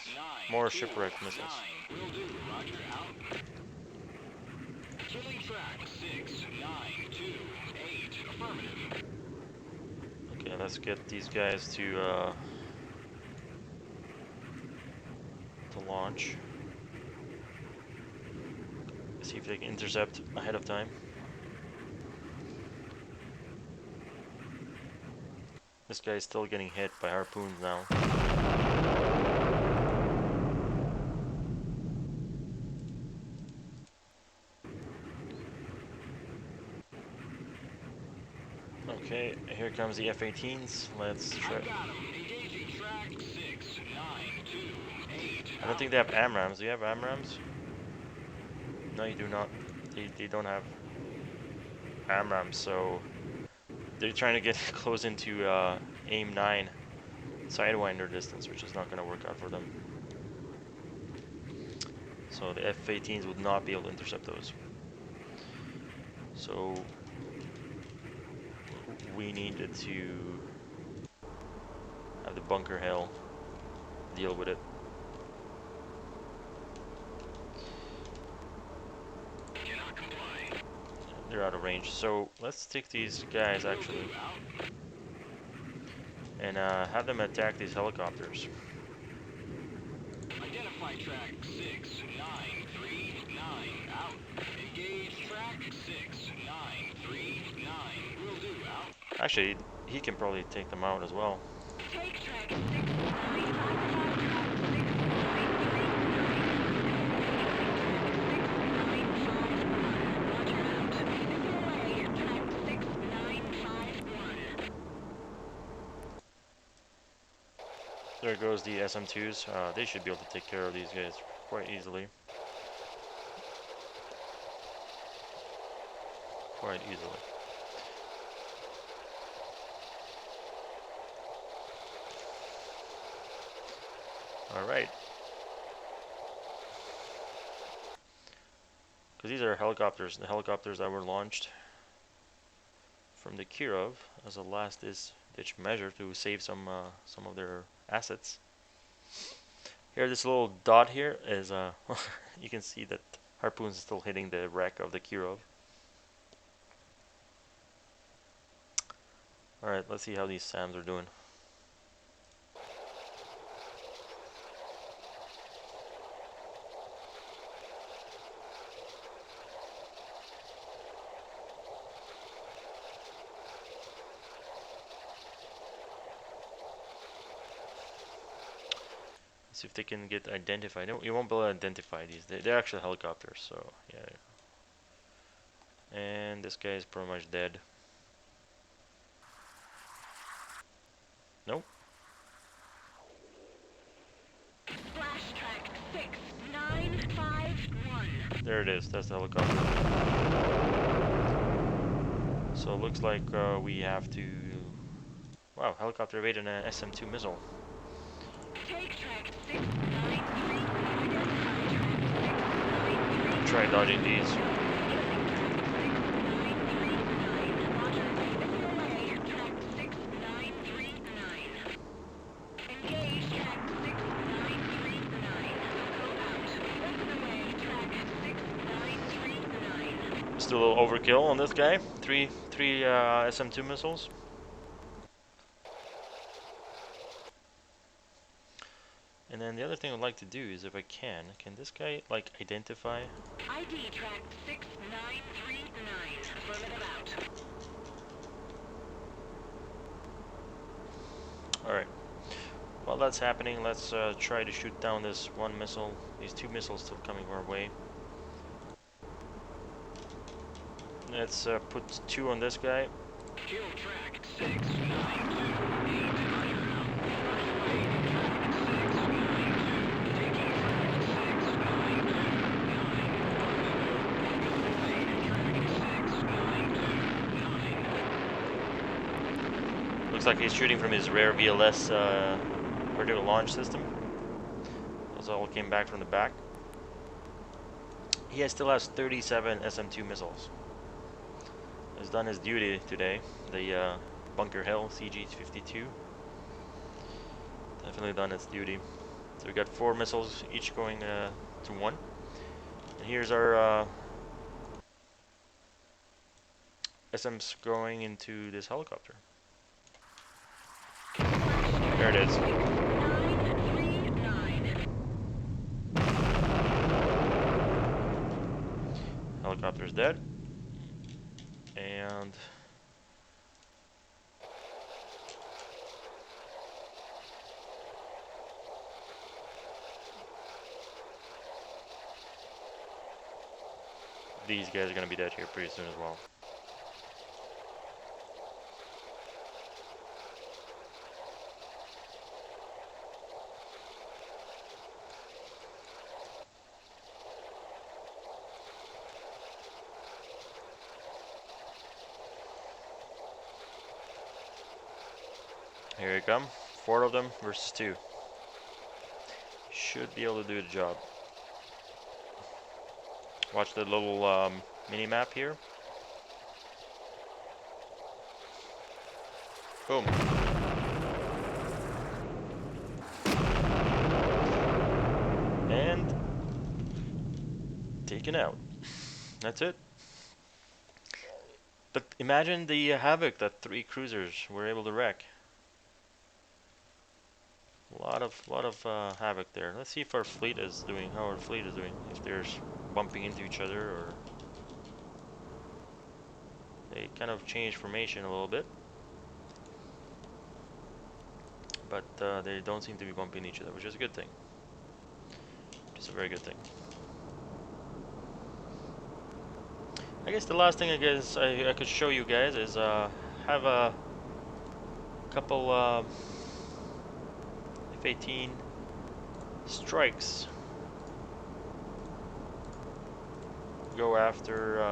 More shipwreck missiles. will do, roger, out. Killing track 6928, affirmative. Okay, let's get these guys to launch. See if they can intercept ahead of time. This guy is still getting hit by harpoons now. Okay, here comes the F-18s. Let's try. I don't think they have AMRAAMs. Do you have AMRAAMs? No, you do not. They don't have AMRAAMs, so they're trying to get close into AIM 9 Sidewinder distance, which is not going to work out for them. So the F-18s would not be able to intercept those. So we needed to have the bunker hell deal with it. They're out of range. So let's take these guys actually and have them attack these helicopters. Identify track 6939 out. Engage track 6939. Will do out. Actually, he can probably take them out as well. Take track 695. There goes the SM2s. They should be able to take care of these guys quite easily. Quite easily. Alright. Because these are helicopters, the helicopters that were launched from the Kirov as a last-ditch measure to save some of their assets. Here, this little dot here is, you can see that harpoons is still hitting the wreck of the Kirov. Alright, let's see how these SAMs are doing. See if they can get identified. No, you won't be able to identify these. They're actually helicopters, so yeah. And this guy is pretty much dead. Nope. Flash track 6951. There it is. That's the helicopter. So it looks like we have to. Wow, helicopter evaded an SM2 missile. Take track 693. Try dodging these. Still a little overkill on this guy. Three SM2 missiles. And then the other thing I'd like to do is, if I can this guy like identify? ID track 6939. Affirmative out. Alright. While that's happening, let's try to shoot down this one missile. These two missiles still coming our way. Let's put two on this guy. Kill track 6928. Looks like he's shooting from his rare VLS vertical launch system. Those all came back from the back. He still has 37 SM2 missiles. Has done his duty today. The Bunker Hill CG-52 definitely done its duty. So we got 4 missiles, each going to 1. And here's our SMs going into this helicopter. There it is. 939. helicopter's dead. And these guys are gonna be dead here pretty soon as well. Here they come. 4 of them versus 2. Should be able to do the job. Watch the little mini map here. Boom. And taken out. That's it. But imagine the havoc that 3 cruisers were able to wreck. A lot of havoc there. Let's see if our fleet is doing, how our fleet is doing. If they're bumping into each other, or they kind of changed formation a little bit, but they don't seem to be bumping each other, which is a good thing. Just a very good thing. I guess the last thing I guess I could show you guys is have a couple F-18 strikes go after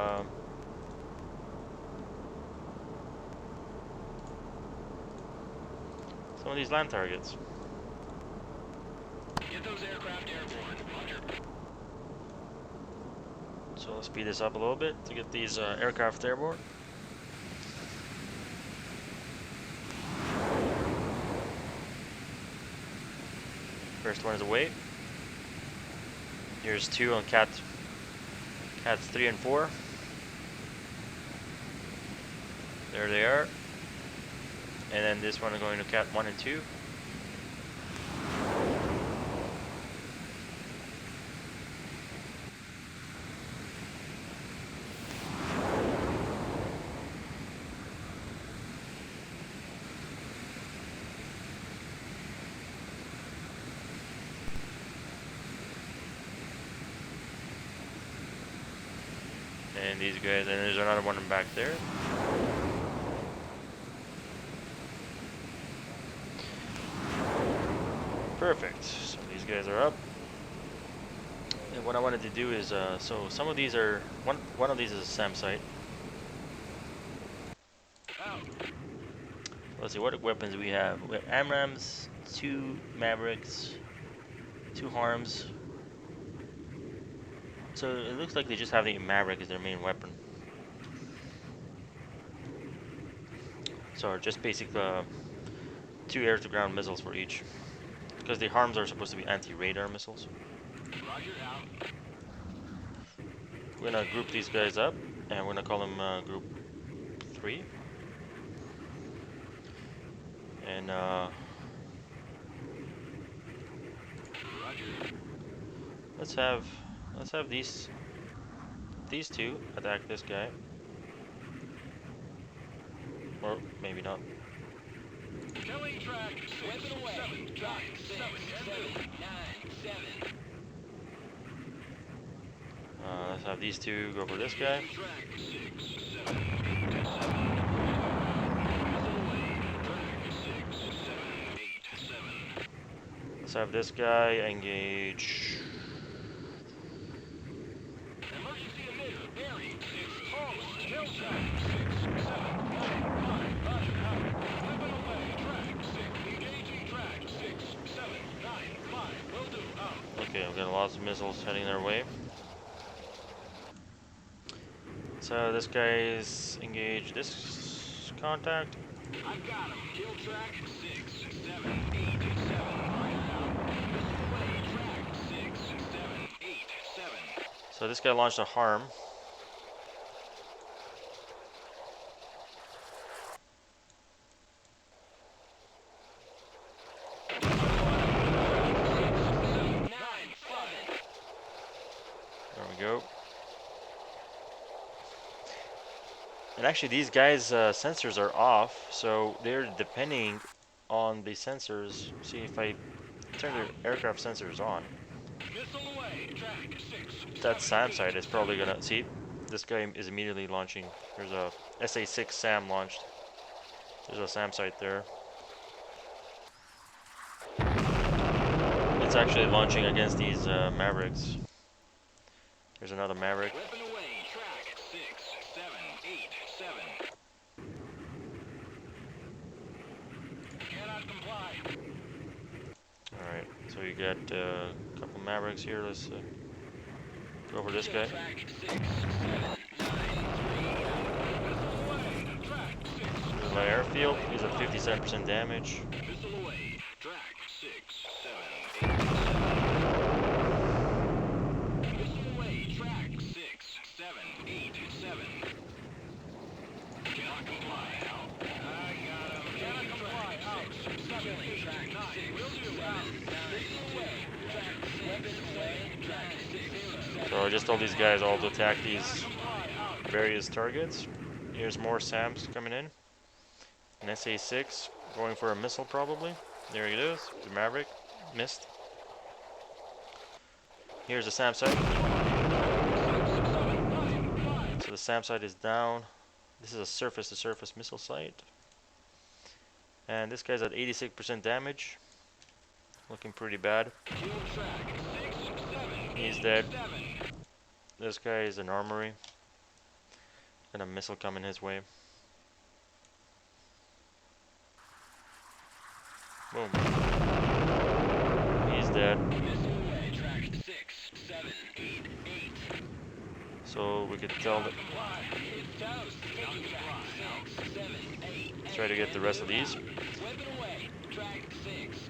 some of these land targets. Get those aircraft airborne. Roger. So let's speed this up a little bit to get these aircraft airborne. First one is away. Here's 2 on cats 3 and 4. There they are. And then this one is going to cat 1 and 2. And these guys, and there's another one back there. Perfect. So these guys are up. And what I wanted to do is, so some of these are, one of these is a SAM site. Let's see, what weapons we have? We have AMRAAMs, 2 Mavericks, 2 Harms. So it looks like they just have the Maverick as their main weapon. So just basic 2 air-to-ground missiles for each. Because the Harms are supposed to be anti-radar missiles. Roger out. We're gonna group these guys up, and we're gonna call them Group 3. And Roger. let's have these 2 attack this guy, or maybe not. Killing track 6, 7, 9, 7, 9, 7. Let's have these 2 go for this guy. Track 6, 7, 8, 7. Track 6, 7, 8, 7. Let's have this guy engage. Emergency emitter buried. Exposed. Kill track 6, 7, 9, 5. Roger out. Weapon away. Track 6. Engaging track 6, 7, 9, 5. Will do. Out. Okay, we've got lots of missiles heading their way. So this guy's engage this contact. I've got him. Kill track 6, 7, 8, 7. Roger out. Missile away. Track 6, 7, 8, 7. So this guy launched a harm. There we go. And actually, these guys' sensors are off, so they're depending on the sensors. See, if I turn their aircraft sensors on, Missile away. Track 6, that 7, SAM 8, site is probably gonna see. This guy is immediately launching. There's a SA-6 SAM launched. There's a SAM site there. It's actually launching against these Mavericks. There's another Maverick. Weapon away. Track 6, 7, 8, 7. Cannot comply. Alright, so you got a couple Mavericks here. Let's go over this guy. Track 6, 7, 9, 3. Missile away. Track 6, The airfield, he's at 57% damage. Missile away. Track 6, 7, 8, 7. Missile away. Track 6, 7, 8, 7. Cannot comply. Out. I got him. Cannot comply. Out. 7, 8, 9. Will do. Out. Missile away. Track 6, 7, 9, 6. So I just told these guys all to attack these various targets. Here's more SAMs coming in. An SA-6 going for a missile probably. There it is. The Maverick missed. Here's the SAM site. So the SAM site is down. This is a surface-to-surface missile site. And this guy's at 86% damage. Looking pretty bad. He's dead. This guy is an armory. Got a missile coming his way. Boom. He's dead. So we could tell that. Let's try to get the rest of these.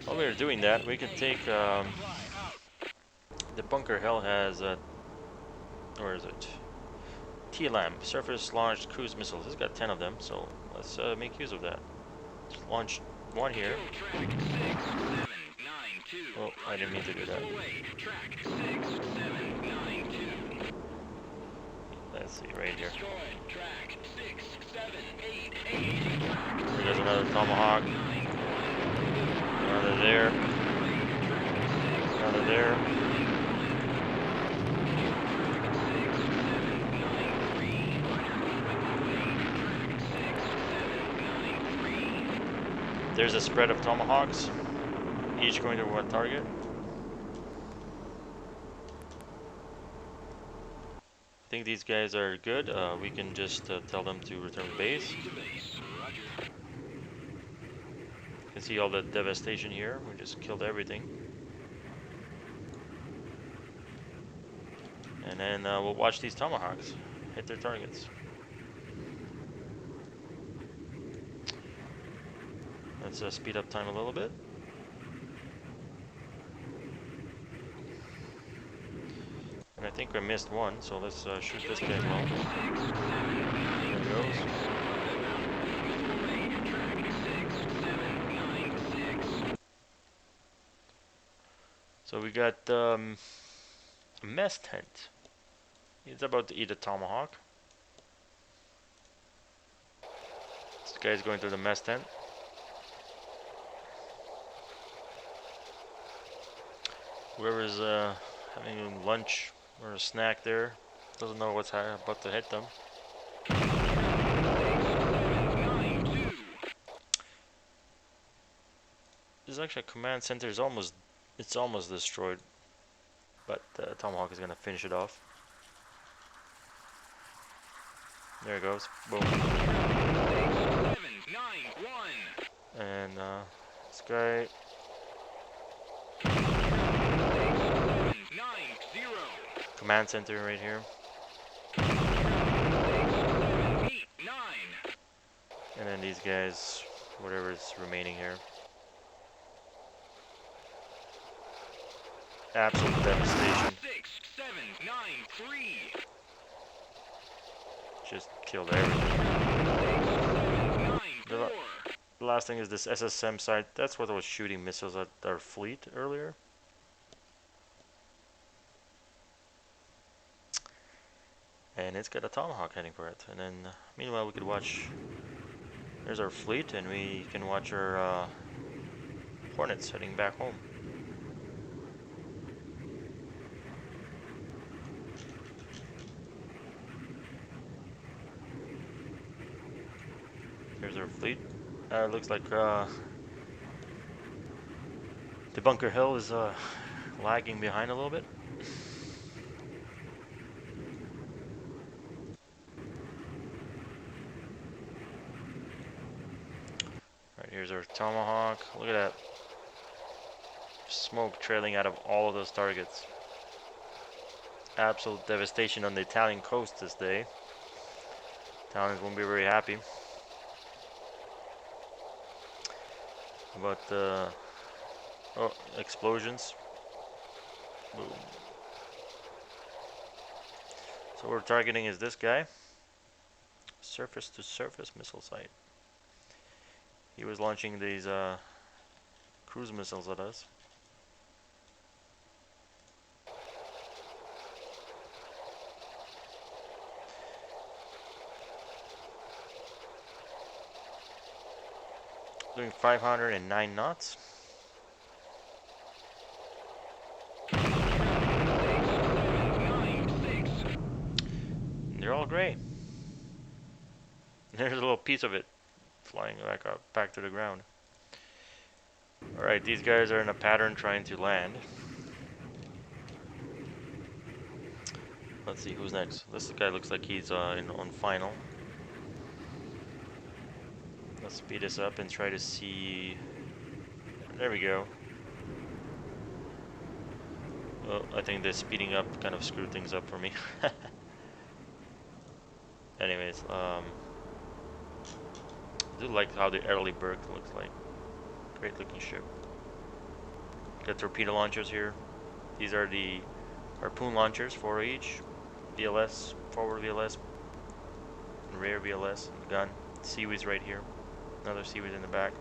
While we are doing that, we could take the bunker hell has where is it? TLM, surface launched cruise missiles. It's got 10 of them, so let's make use of that. Just launch one here. Oh, I didn't mean to do that. Let's see, right here. There's another Tomahawk. Another there. Another there. There's a spread of Tomahawks, each going to one target. I think these guys are good. We can just tell them to return to base. You can see all the devastation here. We just killed everything. And then we'll watch these Tomahawks hit their targets. Let's speed up time a little bit. And I think I missed one, so let's shoot this guy as well. There he goes. So we got a mess tent. He's about to eat a Tomahawk. This guy's going through the mess tent. Whoever's having lunch or a snack there doesn't know what's about to hit them. There's actually a command center. It's almost destroyed, but Tomahawk is gonna finish it off. There it goes. Boom. And this guy. Command center right here. And then these guys, whatever is remaining here. Absolute devastation. 6, 7, 9, 3. Just killed everything. 9, 4. The last thing is this SSM site. That's what was shooting missiles at our fleet earlier. And it's got a tomahawk heading for it. And then, meanwhile, we could watch. There's our fleet, and we can watch our hornets heading back home. Here's our fleet. Looks like the Bunker Hill is lagging behind a little bit. Right, here's our tomahawk. Look at that smoke trailing out of all of those targets. Absolute devastation on the Italian coast this day. Italians won't be very happy. But oh, explosions. Boom. So what we're targeting is this guy. Surface to surface missile site. He was launching these cruise missiles at us. Doing 509 knots. They're all gray. There's a little piece of it flying back up, back to the ground. Alright, these guys are in a pattern trying to land. Let's see who's next. This guy looks like he's on final. Let's speed this up and try to see. There we go. Oh, I think the speeding up kind of screwed things up for me. Anyways, I do like how the Earlyberg looks like. Great looking ship. Got torpedo launchers here. These are the harpoon launchers, 4 each. VLS, forward VLS, and rear VLS, and the gun. Seaweed's right here. Another seaweed in the back.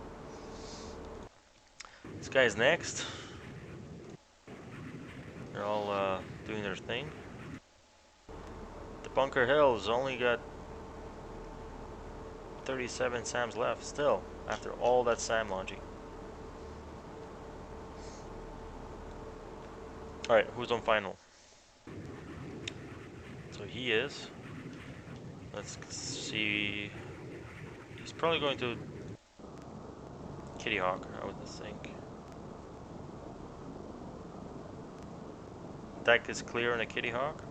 This guy's next. They're all doing their thing. The Bunker Hill's only got 37 SAMs left still, after all that SAM launching. Alright, who's on final? So he is. Let's see. He's probably going to Kitty Hawk, I would think. Deck is clear on a Kitty Hawk.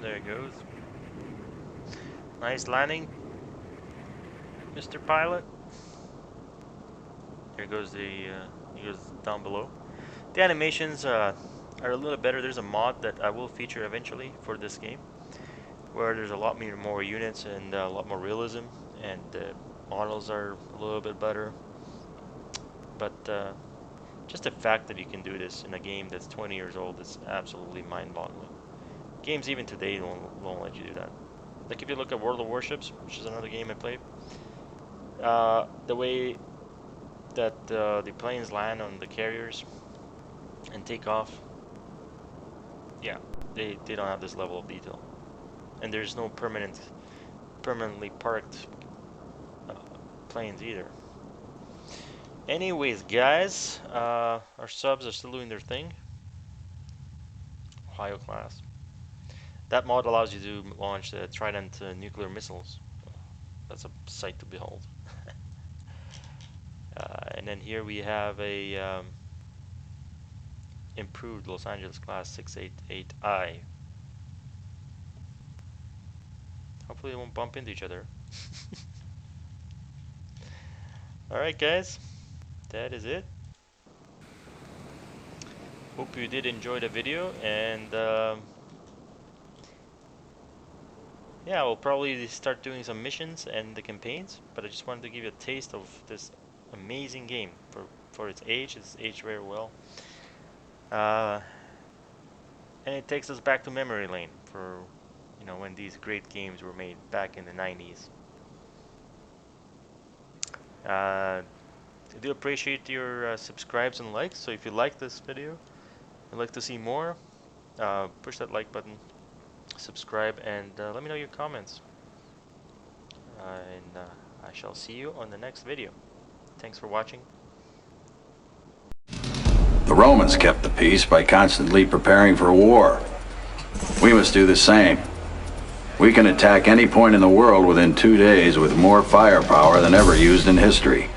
There it goes. Nice landing, Mr. Pilot. There goes he goes down below. The animations are a little better. There's a mod that I will feature eventually for this game, where there's a lot more units and a lot more realism, and the models are a little bit better. But just the fact that you can do this in a game that's 20 years old is absolutely mind-boggling. Games even today won't let you do that. Like if you look at World of Warships, which is another game I played, the way that the planes land on the carriers and take off, yeah, they don't have this level of detail, and there's no permanently parked planes either. Anyways, guys, our subs are still doing their thing. Ohio class. That mod allows you to launch the Trident nuclear missiles. That's a sight to behold. And then here we have a improved Los Angeles class 688I. Hopefully they won't bump into each other. Alright guys, that is it. Hope you did enjoy the video, and yeah, we'll probably start doing some missions and the campaigns, but I just wanted to give you a taste of this amazing game. For its age, it's aged very well. And it takes us back to memory lane for you know, when these great games were made back in the 90s. I do appreciate your subscribes and likes. So if you like this video, you'd like to see more, push that like button, subscribe, and let me know your comments. And I shall see you on the next video. Thanks for watching. The Romans kept the peace by constantly preparing for war. We must do the same. We can attack any point in the world within 2 days with more firepower than ever used in history.